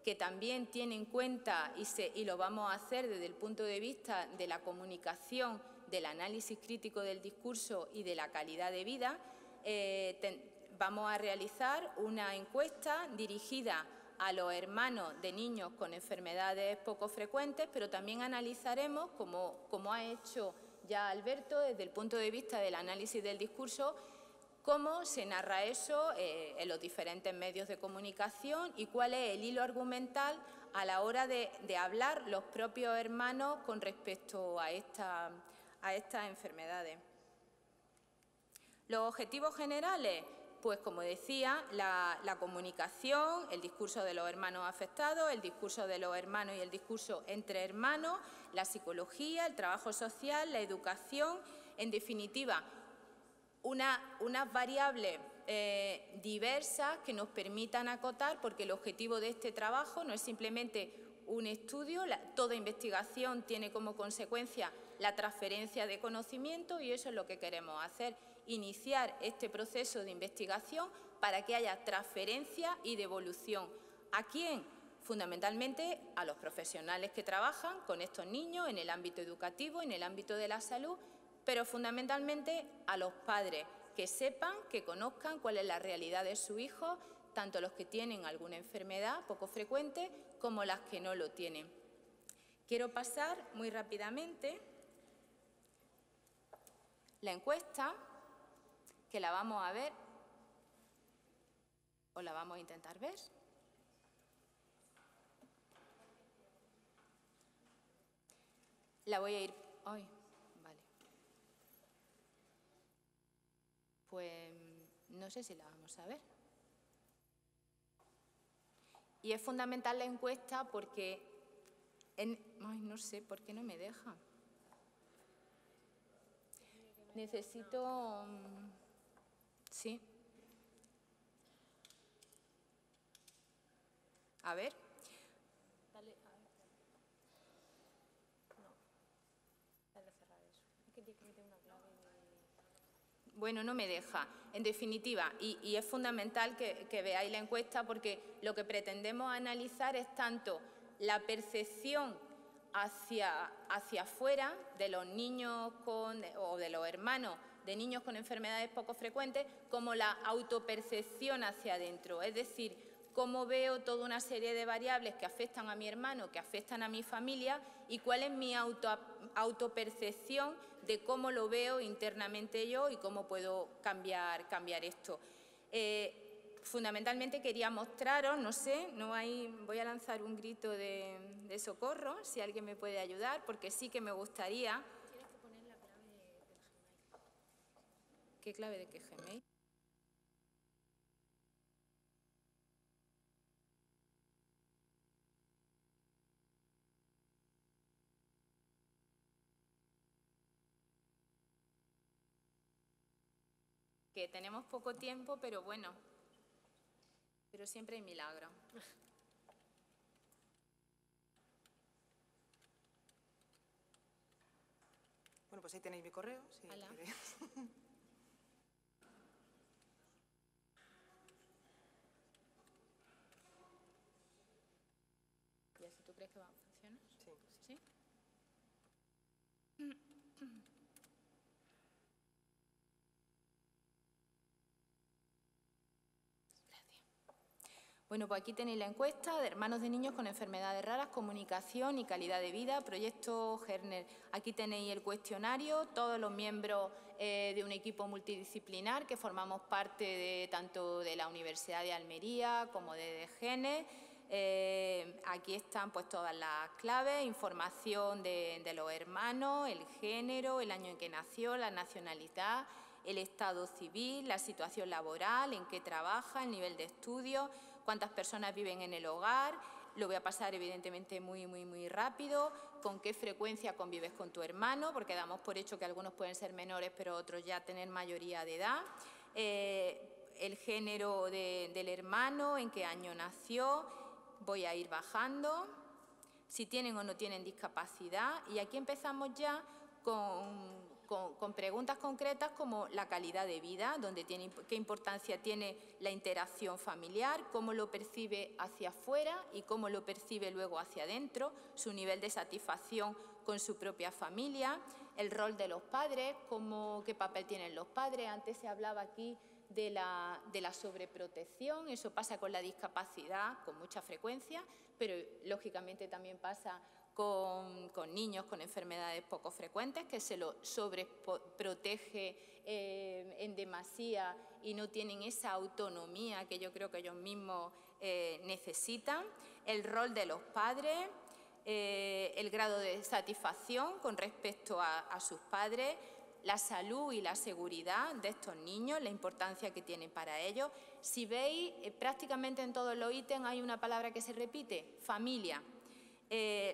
que también tiene en cuenta y lo vamos a hacer desde el punto de vista de la comunicación, del análisis crítico del discurso y de la calidad de vida, vamos a realizar una encuesta dirigida a los hermanos de niños con enfermedades poco frecuentes, pero también analizaremos, como ha hecho ya Alberto, desde el punto de vista del análisis del discurso, cómo se narra eso en los diferentes medios de comunicación y cuál es el hilo argumental a la hora de hablar los propios hermanos con respecto a estas enfermedades. Los objetivos generales, pues como decía, la comunicación, el discurso de los hermanos afectados, el discurso de los hermanos y el discurso entre hermanos, la psicología, el trabajo social, la educación, en definitiva, unas variables diversas que nos permitan acotar, porque el objetivo de este trabajo no es simplemente un estudio, toda investigación tiene como consecuencia la transferencia de conocimiento y eso es lo que queremos hacer, iniciar este proceso de investigación para que haya transferencia y devolución. ¿A quién? Fundamentalmente a los profesionales que trabajan con estos niños en el ámbito educativo, en el ámbito de la salud, pero fundamentalmente a los padres, que sepan, que conozcan cuál es la realidad de su hijo, tanto los que tienen alguna enfermedad poco frecuente como las que no lo tienen. Quiero pasar muy rápidamente la encuesta, que la vamos a ver, o la vamos a intentar ver. La voy a ir hoy. Vale. Pues no sé si la vamos a ver. Y es fundamental la encuesta porque no sé por qué no me deja. Necesito... sí. A ver. Dale, a ver. No. Dale a cerrar eso. Es que tiene que Bueno, no me deja. En definitiva, y es fundamental que veáis la encuesta porque lo que pretendemos analizar es tanto la percepción hacia afuera de los niños o de los hermanos de niños con enfermedades poco frecuentes, como la autopercepción hacia adentro. Es decir, cómo veo toda una serie de variables que afectan a mi hermano, que afectan a mi familia y cuál es mi autopercepción de cómo lo veo internamente yo y cómo puedo cambiar esto. Fundamentalmente quería mostraros, no sé, voy a lanzar un grito de socorro, si alguien me puede ayudar, porque sí que me gustaría... ¿Tienes que poner la clave del Gmail? ¿Qué clave de qué Gmail? Que tenemos poco tiempo, pero bueno, pero siempre hay milagro. Bueno, pues ahí tenéis mi correo, si queréis. ¿Y así tú crees que va a funcionar? Sí. ¿Sí? Bueno, pues aquí tenéis la encuesta de hermanos de niños con enfermedades raras, comunicación y calidad de vida, proyecto Gerner. Aquí tenéis el cuestionario, todos los miembros de un equipo multidisciplinar que formamos parte tanto de la Universidad de Almería como de DGN. Aquí están pues todas las claves, información de los hermanos, el género, el año en que nació, la nacionalidad, el estado civil, la situación laboral, en qué trabaja, el nivel de estudio, cuántas personas viven en el hogar. Lo voy a pasar evidentemente muy rápido. Con qué frecuencia convives con tu hermano, porque damos por hecho que algunos pueden ser menores, pero otros ya tener mayoría de edad. El género del hermano, en qué año nació. Voy a ir bajando. Si tienen o no tienen discapacidad. Y aquí empezamos ya con preguntas concretas como la calidad de vida, qué importancia tiene la interacción familiar, cómo lo percibe hacia afuera y cómo lo percibe luego hacia adentro, su nivel de satisfacción con su propia familia, el rol de los padres, qué papel tienen los padres. Antes se hablaba aquí de la sobreprotección, eso pasa con la discapacidad con mucha frecuencia, pero lógicamente también pasa con niños con enfermedades poco frecuentes, que se lo sobreprotege en demasía y no tienen esa autonomía que yo creo que ellos mismos necesitan. El rol de los padres, el grado de satisfacción con respecto a sus padres, la salud y la seguridad de estos niños, la importancia que tienen para ellos. Si veis, prácticamente en todos los ítems hay una palabra que se repite: familia.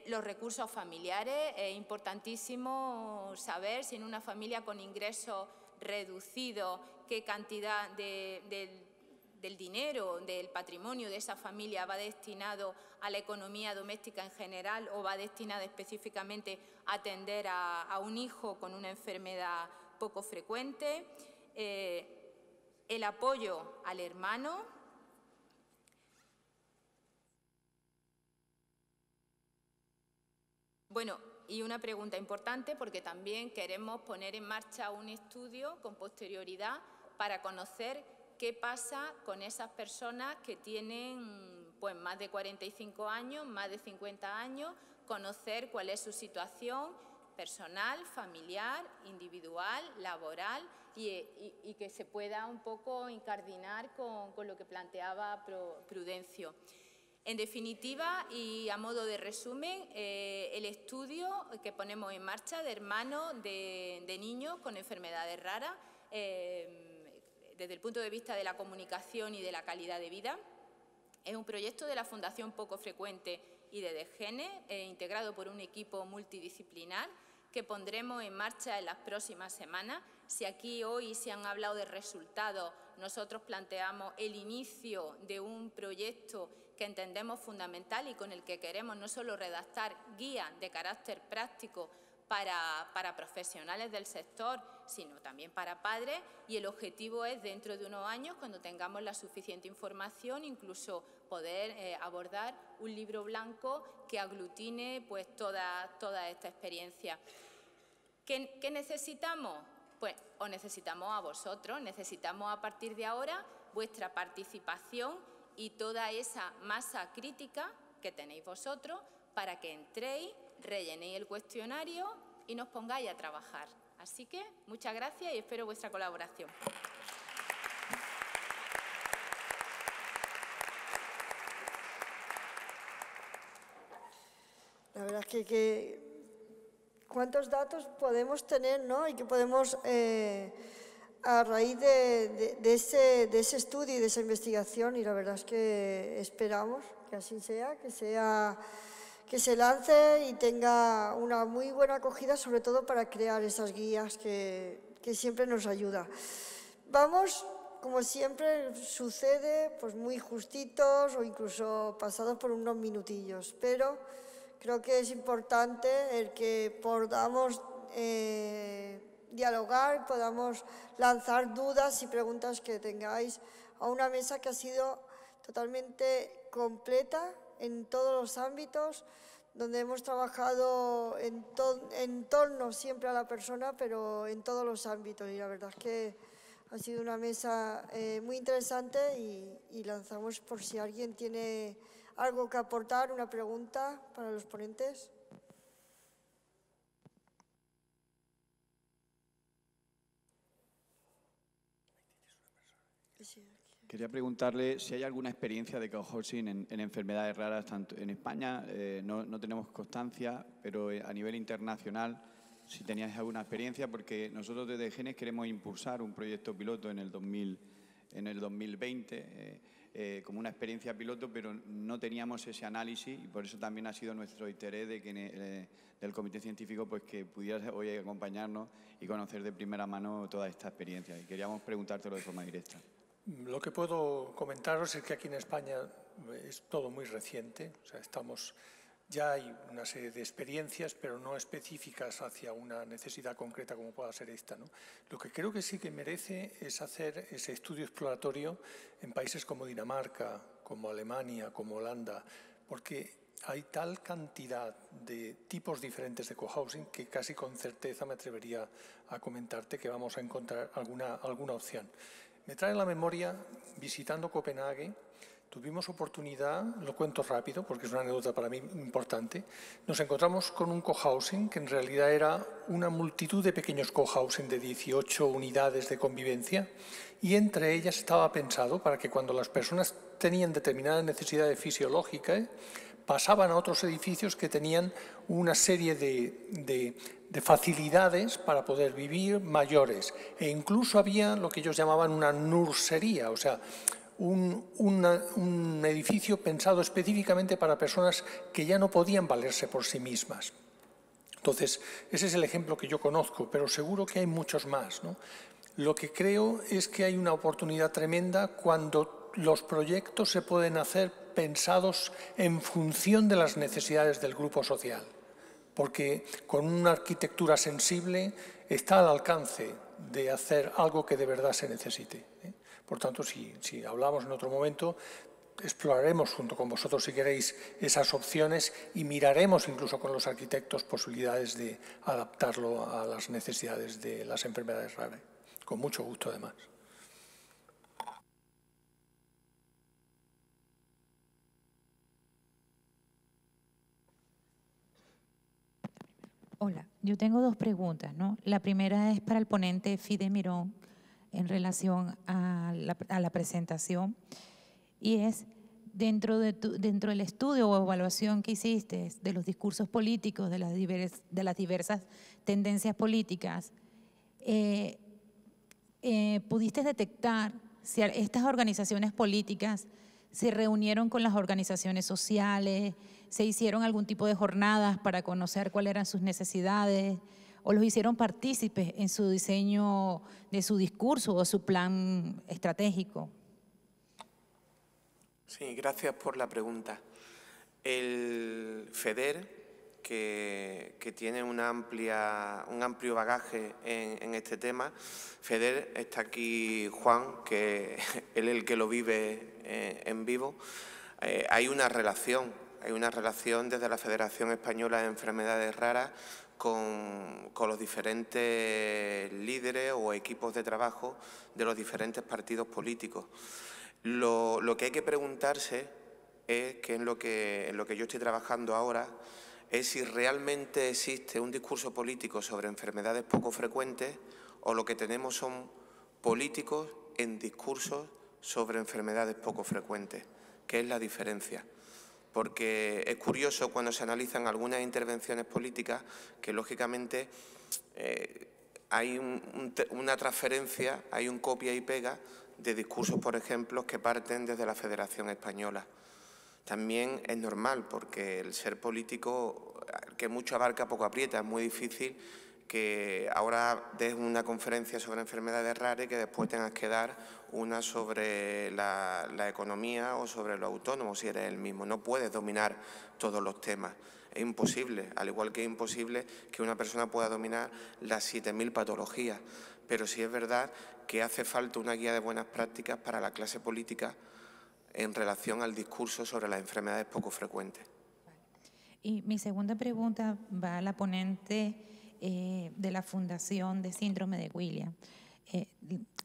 Los recursos familiares, es importantísimo saber si en una familia con ingresos reducidos qué cantidad del dinero, del patrimonio de esa familia va destinado a la economía doméstica en general o va destinado específicamente a atender a un hijo con una enfermedad poco frecuente. El apoyo al hermano. Bueno, y una pregunta importante, porque también queremos poner en marcha un estudio con posterioridad para conocer qué pasa con esas personas que tienen pues, más de 45 años, más de 50 años, conocer cuál es su situación personal, familiar, individual, laboral y que se pueda un poco incardinar con lo que planteaba Prudencio. En definitiva, y a modo de resumen, el estudio que ponemos en marcha de hermanos de niños con enfermedades raras, desde el punto de vista de la comunicación y de la calidad de vida, es un proyecto de la Fundación Poco Frecuente y de DGN, integrado por un equipo multidisciplinar que pondremos en marcha en las próximas semanas. Si aquí hoy se han hablado de resultados, nosotros planteamos el inicio de un proyecto que entendemos fundamental y con el que queremos no solo redactar guías de carácter práctico para profesionales del sector, sino también para padres, y el objetivo es, dentro de unos años, cuando tengamos la suficiente información, incluso poder abordar un libro blanco que aglutine pues toda esta experiencia. ¿Qué necesitamos? Pues os necesitamos a vosotros, necesitamos a partir de ahora vuestra participación y toda esa masa crítica que tenéis vosotros para que entréis, rellenéis el cuestionario y nos pongáis a trabajar. Así que muchas gracias y espero vuestra colaboración. La verdad es que cuántos datos podemos tener, ¿no? Y que podemos, a raíz de ese estudio y de esa investigación, y la verdad es que esperamos que así sea, que se lance y tenga una muy buena acogida, sobre todo para crear esas guías que siempre nos ayuda. Vamos, como siempre sucede, pues muy justitos o incluso pasados por unos minutillos, pero creo que es importante el que podamos dialogar, podamos lanzar dudas y preguntas que tengáis a una mesa que ha sido totalmente completa en todos los ámbitos, donde hemos trabajado en torno siempre a la persona, pero en todos los ámbitos. Y la verdad es que ha sido una mesa muy interesante y lanzamos por si alguien tiene algo que aportar, una pregunta para los ponentes. Quería preguntarle si hay alguna experiencia de cohousing en enfermedades raras, tanto en España, no tenemos constancia, pero a nivel internacional, si teníais alguna experiencia, porque nosotros desde Genes queremos impulsar un proyecto piloto en el 2020, como una experiencia piloto, pero no teníamos ese análisis y por eso también ha sido nuestro interés de que del Comité Científico pues que pudieras hoy acompañarnos y conocer de primera mano toda esta experiencia. Y queríamos preguntártelo de forma directa. Lo que puedo comentaros es que aquí en España es todo muy reciente, o sea, ya hay una serie de experiencias, pero no específicas hacia una necesidad concreta como pueda ser esta, ¿no? Lo que creo que sí que merece es hacer ese estudio exploratorio en países como Dinamarca, como Alemania, como Holanda, porque hay tal cantidad de tipos diferentes de cohousing que casi con certeza me atrevería a comentarte que vamos a encontrar alguna opción. Me trae a la memoria, visitando Copenhague, tuvimos oportunidad, lo cuento rápido porque es una anécdota para mí importante, nos encontramos con un cohousing que en realidad era una multitud de pequeños cohousing de 18 unidades de convivencia y entre ellas estaba pensado para que cuando las personas tenían determinadas necesidades fisiológicas pasaban a otros edificios que tenían una serie de facilidades para poder vivir mayores e incluso había lo que ellos llamaban una nursería, o sea, un edificio pensado específicamente para personas que ya no podían valerse por sí mismas. Entonces, ese es el ejemplo que yo conozco, pero seguro que hay muchos más, ¿no? Lo que creo es que hay una oportunidad tremenda cuando los proyectos se pueden hacer pensados en función de las necesidades del grupo social, porque con una arquitectura sensible está al alcance de hacer algo que de verdad se necesite, ¿eh? Por tanto, si hablamos en otro momento, exploraremos junto con vosotros, si queréis, esas opciones y miraremos incluso con los arquitectos posibilidades de adaptarlo a las necesidades de las enfermedades raras. Con mucho gusto, además. Hola, yo tengo dos preguntas, ¿no? La primera es para el ponente Fide Mirón en relación a la presentación y es dentro del estudio o evaluación que hiciste de los discursos políticos, de las diversas tendencias políticas, ¿pudiste detectar si estas organizaciones políticas se reunieron con las organizaciones sociales, se hicieron algún tipo de jornadas para conocer cuáles eran sus necesidades o los hicieron partícipes en su diseño de su discurso o su plan estratégico? Sí, gracias por la pregunta. El FEDER que tiene un amplio bagaje en este tema. FEDER, está aquí Juan, que él es el que lo vive en vivo. Hay una relación desde la Federación Española de Enfermedades Raras con los diferentes líderes o equipos de trabajo de los diferentes partidos políticos. Lo que hay que preguntarse es, que en lo que yo estoy trabajando ahora, es si realmente existe un discurso político sobre enfermedades poco frecuentes o lo que tenemos son políticos en discursos sobre enfermedades poco frecuentes. ¿Qué es la diferencia? Porque es curioso cuando se analizan algunas intervenciones políticas que, lógicamente, hay una transferencia, hay un copia y pega de discursos, por ejemplo, que parten desde la Federación Española. También es normal, porque el ser político, que mucho abarca, poco aprieta. Es muy difícil que ahora des una conferencia sobre enfermedades raras y que después tengas que dar una sobre la economía o sobre los autónomos, si eres el mismo. No puedes dominar todos los temas. Es imposible, al igual que es imposible que una persona pueda dominar las 7000 patologías. Pero sí es verdad que hace falta una guía de buenas prácticas para la clase política en relación al discurso sobre las enfermedades poco frecuentes. Y mi segunda pregunta va a la ponente de la Fundación de Síndrome de Williams.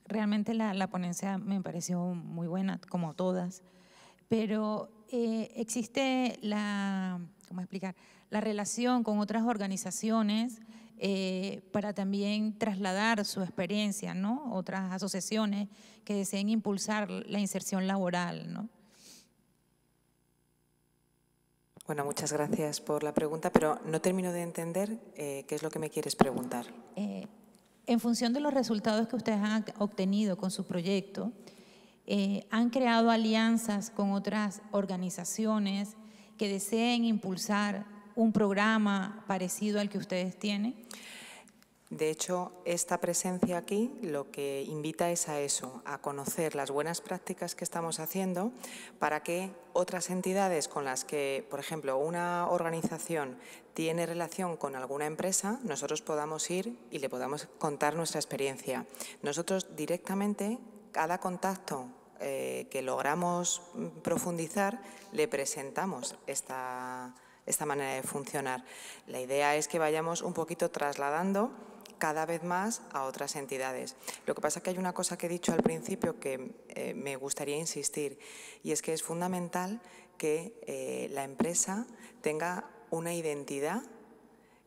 Realmente la ponencia me pareció muy buena, como todas, pero existe ¿cómo explicar? La relación con otras organizaciones para también trasladar su experiencia, ¿no? Otras asociaciones que deseen impulsar la inserción laboral, ¿no? Bueno, muchas gracias por la pregunta, pero no termino de entender qué es lo que me quieres preguntar. En función de los resultados que ustedes han obtenido con su proyecto, ¿han creado alianzas con otras organizaciones que deseen impulsar un programa parecido al que ustedes tienen? De hecho, esta presencia aquí lo que invita es a eso, a conocer las buenas prácticas que estamos haciendo para que otras entidades con las que, por ejemplo, una organización tiene relación con alguna empresa, nosotros podamos ir y le podamos contar nuestra experiencia. Nosotros directamente, cada contacto que logramos profundizar, le presentamos esta manera de funcionar. La idea es que vayamos un poquito trasladando cada vez más a otras entidades. Lo que pasa es que hay una cosa que he dicho al principio que me gustaría insistir, y es que es fundamental que la empresa tenga una identidad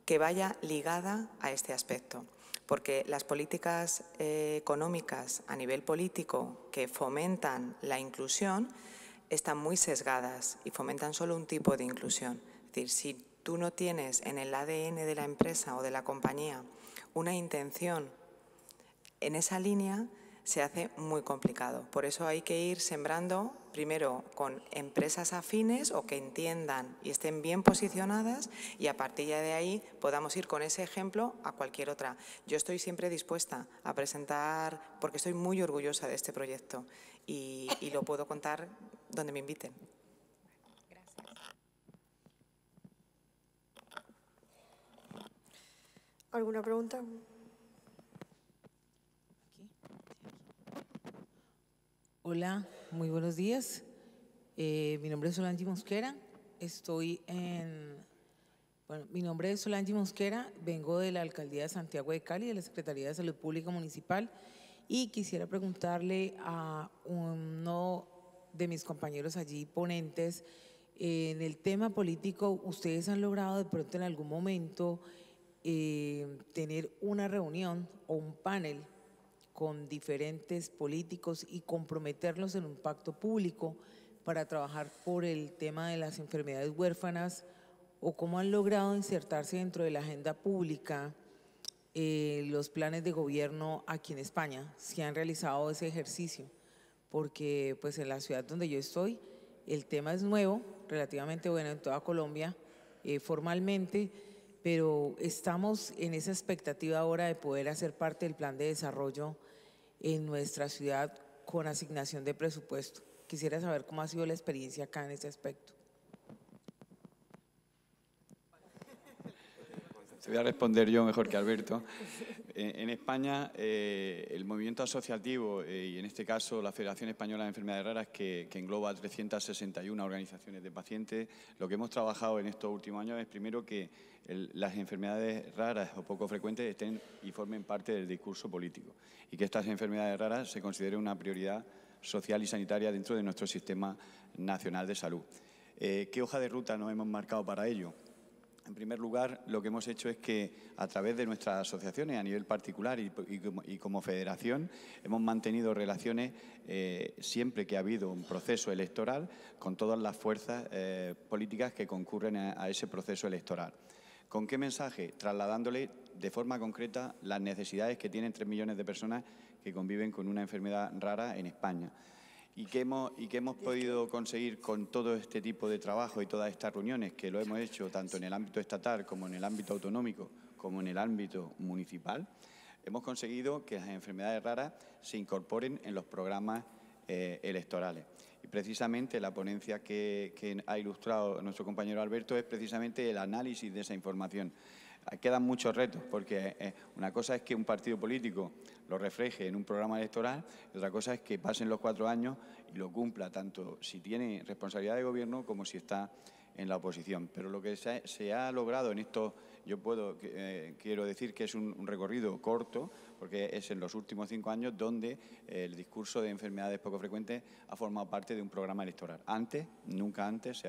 que vaya ligada a este aspecto, porque las políticas económicas a nivel político que fomentan la inclusión están muy sesgadas y fomentan solo un tipo de inclusión. Es decir, si tú no tienes en el ADN de la empresa o de la compañía una intención en esa línea, se hace muy complicado. Por eso hay que ir sembrando primero con empresas afines o que entiendan y estén bien posicionadas, y a partir de ahí podamos ir con ese ejemplo a cualquier otra. Yo estoy siempre dispuesta a presentar, porque estoy muy orgullosa de este proyecto y lo puedo contar donde me inviten. ¿Alguna pregunta? Hola, muy buenos días. Mi nombre es Solange Mosquera. Mi nombre es Solange Mosquera, vengo de la Alcaldía de Santiago de Cali, de la Secretaría de Salud Pública Municipal, y quisiera preguntarle a uno de mis compañeros allí ponentes, en el tema político, ¿ustedes han logrado de pronto en algún momento tener una reunión o un panel con diferentes políticos y comprometerlos en un pacto público para trabajar por el tema de las enfermedades huérfanas, o cómo han logrado insertarse dentro de la agenda pública los planes de gobierno aquí en España, si han realizado ese ejercicio? Porque pues en la ciudad donde yo estoy el tema es nuevo, relativamente bueno en toda Colombia formalmente, pero estamos en esa expectativa ahora de poder hacer parte del plan de desarrollo en nuestra ciudad con asignación de presupuesto. Quisiera saber cómo ha sido la experiencia acá en ese aspecto. Te voy a responder yo mejor que Alberto. En España, el movimiento asociativo, y en este caso la Federación Española de Enfermedades Raras, que engloba 361 organizaciones de pacientes, lo que hemos trabajado en estos últimos años es primero que las enfermedades raras o poco frecuentes estén y formen parte del discurso político y que estas enfermedades raras se consideren una prioridad social y sanitaria dentro de nuestro sistema nacional de salud. ¿Qué hoja de ruta nos hemos marcado para ello? En primer lugar, lo que hemos hecho es que a través de nuestras asociaciones a nivel particular y como federación hemos mantenido relaciones siempre que ha habido un proceso electoral con todas las fuerzas políticas que concurren a ese proceso electoral. ¿Con qué mensaje? Trasladándole de forma concreta las necesidades que tienen 3 millones de personas que conviven con una enfermedad rara en España. ¿Y qué hemos podido conseguir con todo este tipo de trabajo y todas estas reuniones, que lo hemos hecho tanto en el ámbito estatal como en el ámbito autonómico, como en el ámbito municipal? Hemos conseguido que las enfermedades raras se incorporen en los programas electorales. Y precisamente la ponencia que ha ilustrado nuestro compañero Alberto es precisamente el análisis de esa información. Quedan muchos retos, porque una cosa es que un partido político lo refleje en un programa electoral y otra cosa es que pasen los 4 años y lo cumpla, tanto si tiene responsabilidad de gobierno como si está en la oposición. Pero lo que se ha logrado en esto, quiero decir que es un recorrido corto, porque es en los últimos 5 años donde el discurso de enfermedades poco frecuentes ha formado parte de un programa electoral. Antes, nunca antes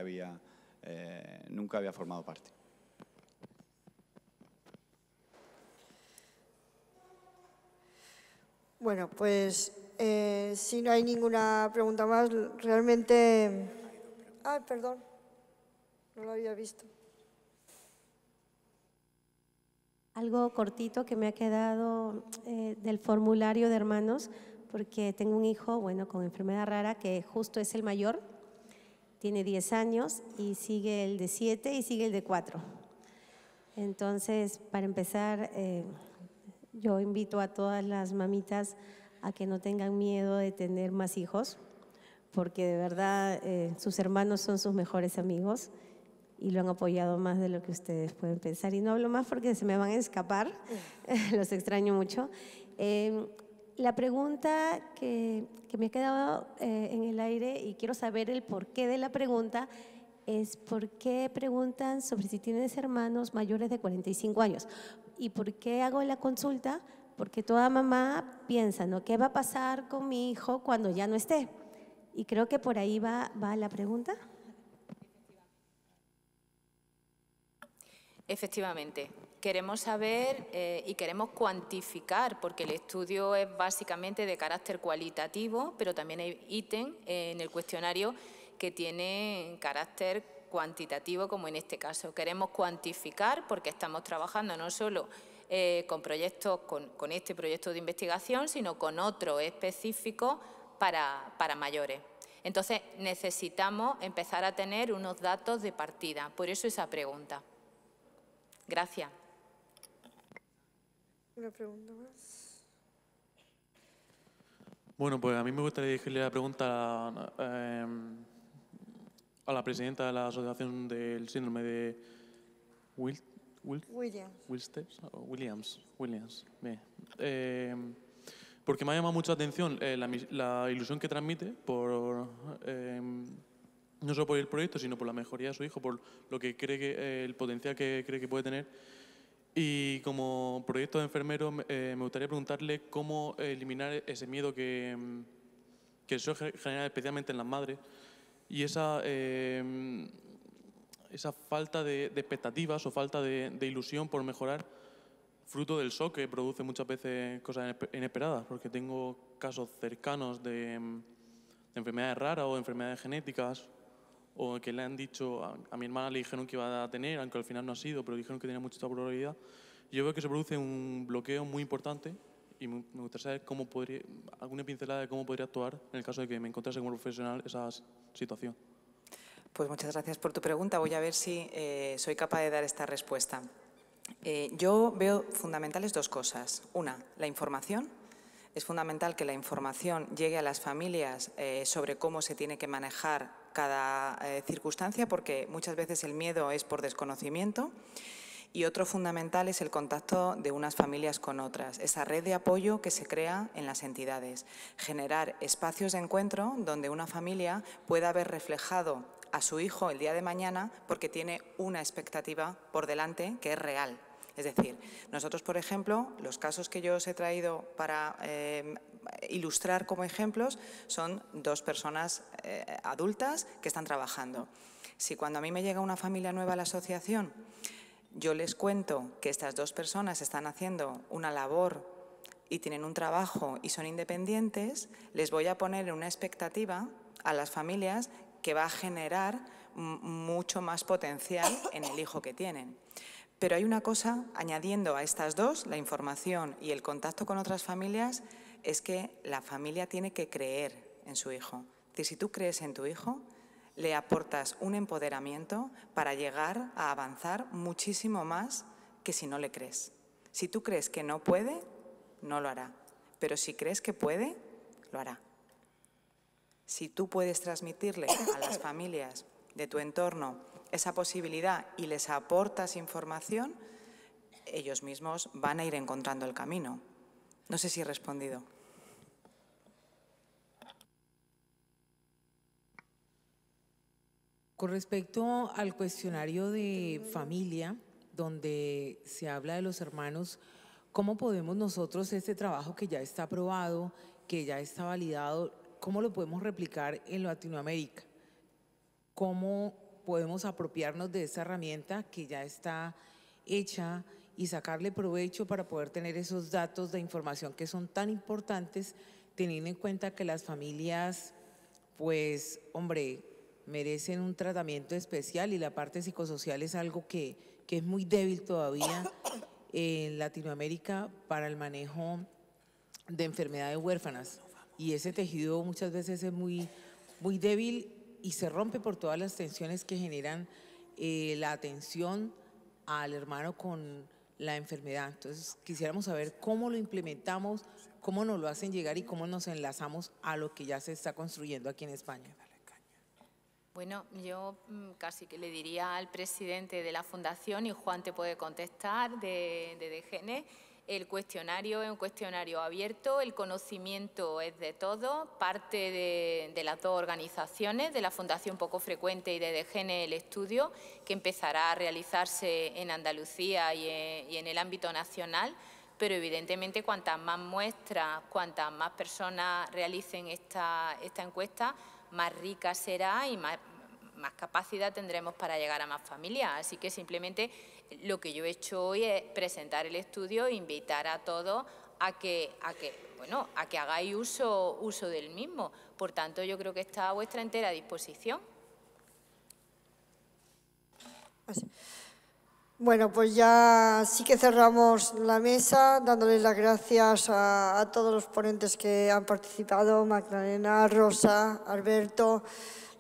nunca había formado parte. Bueno, pues si no hay ninguna pregunta más, realmente... Ay, perdón, no lo había visto. Algo cortito que me ha quedado del formulario de hermanos, porque tengo un hijo, bueno, con enfermedad rara, que justo es el mayor, tiene 10 años y sigue el de 7 y sigue el de 4. Entonces, para empezar... yo invito a todas las mamitas a que no tengan miedo de tener más hijos, porque de verdad sus hermanos son sus mejores amigos y lo han apoyado más de lo que ustedes pueden pensar. Y no hablo más porque se me van a escapar, los extraño mucho. La pregunta que me ha quedado en el aire y quiero saber el porqué de la pregunta es por qué preguntan sobre si tienes hermanos mayores de 45 años. ¿Y por qué hago la consulta? Porque toda mamá piensa, ¿no? ¿Qué va a pasar con mi hijo cuando ya no esté? Y creo que por ahí va la pregunta. Efectivamente. Queremos saber y queremos cuantificar, porque el estudio es básicamente de carácter cualitativo, pero también hay ítem en el cuestionario que tiene carácter cuantitativo, como en este caso. Queremos cuantificar porque estamos trabajando no solo con proyectos, con este proyecto de investigación, sino con otro específico para mayores. Entonces, necesitamos empezar a tener unos datos de partida. Por eso esa pregunta. Gracias. Una pregunta más. Bueno, pues a mí me gustaría dirigirle la pregunta a la presidenta de la Asociación del Síndrome de Williams. Bien. Porque me ha llamado mucho la atención la ilusión que transmite, no solo por el proyecto, sino por la mejoría de su hijo, por lo que cree que el potencial que cree que puede tener. Y como proyecto de enfermero, me gustaría preguntarle cómo eliminar ese miedo que suele generar especialmente en las madres y esa falta de expectativas o falta de ilusión por mejorar, fruto del shock que produce muchas veces cosas inesperadas, porque tengo casos cercanos de enfermedades raras o enfermedades genéticas, o que le han dicho, a mi hermana le dijeron que iba a tener, aunque al final no ha sido, pero dijeron que tenía mucha probabilidad. Yo veo que se produce un bloqueo muy importante y me gustaría saber alguna pincelada de cómo podría actuar en el caso de que me encontrase como profesional esa situación. Pues muchas gracias por tu pregunta. Voy a ver si soy capaz de dar esta respuesta. Yo veo fundamentales 2 cosas. Una, la información. Es fundamental que la información llegue a las familias sobre cómo se tiene que manejar cada circunstancia, porque muchas veces el miedo es por desconocimiento. Y otro fundamental es el contacto de unas familias con otras, esa red de apoyo que se crea en las entidades. Generar espacios de encuentro donde una familia pueda ver reflejado a su hijo el día de mañana porque tiene una expectativa por delante que es real. Es decir, nosotros, por ejemplo, los casos que yo os he traído para ilustrar como ejemplos son 2 personas adultas que están trabajando. Si cuando a mí me llega una familia nueva a la asociación, yo les cuento que estas 2 personas están haciendo una labor y tienen un trabajo y son independientes, les voy a poner en una expectativa a las familias que va a generar mucho más potencial en el hijo que tienen. Pero hay una cosa, añadiendo a estas 2, la información y el contacto con otras familias, es que la familia tiene que creer en su hijo. Es decir, si tú crees en tu hijo, le aportas un empoderamiento para llegar a avanzar muchísimo más que si no le crees. Si tú crees que no puede, no lo hará. Pero si crees que puede, lo hará. Si tú puedes transmitirle a las familias de tu entorno esa posibilidad y les aportas información, ellos mismos van a ir encontrando el camino. No sé si he respondido. Con respecto al cuestionario de familia, donde se habla de los hermanos, ¿cómo podemos nosotros este trabajo que ya está aprobado, que ya está validado, cómo lo podemos replicar en Latinoamérica? ¿Cómo podemos apropiarnos de esa herramienta que ya está hecha y sacarle provecho para poder tener esos datos de información que son tan importantes, teniendo en cuenta que las familias, pues, hombre, merecen un tratamiento especial y la parte psicosocial es algo que es muy débil todavía en Latinoamérica para el manejo de enfermedades huérfanas? Y ese tejido muchas veces es muy débil y se rompe por todas las tensiones que generan la atención al hermano con la enfermedad. Entonces, quisiéramos saber cómo lo implementamos, cómo nos lo hacen llegar y cómo nos enlazamos a lo que ya se está construyendo aquí en España. Bueno, yo casi que le diría al presidente de la Fundación, y Juan te puede contestar, de DGN, el cuestionario es un cuestionario abierto, el conocimiento es de todos, parte de las 2 organizaciones, de la Fundación Poco Frecuente y de DGN el estudio, que empezará a realizarse en Andalucía y en el ámbito nacional, pero evidentemente cuantas más muestras, cuantas más personas realicen esta encuesta, más rica será y más capacidad tendremos para llegar a más familias. Así que simplemente lo que yo he hecho hoy es presentar el estudio e invitar a todos a que hagáis uso del mismo. Por tanto, yo creo que está a vuestra entera disposición. Bueno, pues ya sí que cerramos la mesa, dándoles las gracias a todos los ponentes que han participado, Magdalena, Rosa, Alberto,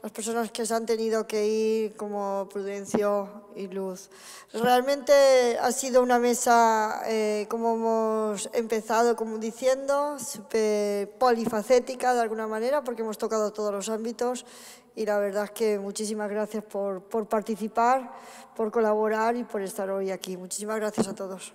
las personas que se han tenido que ir, como Prudencio y Luz. Realmente ha sido una mesa, como hemos empezado como diciendo, súper polifacética de alguna manera, porque hemos tocado todos los ámbitos. Y la verdad es que muchísimas gracias por participar, por colaborar y por estar hoy aquí. Muchísimas gracias a todos.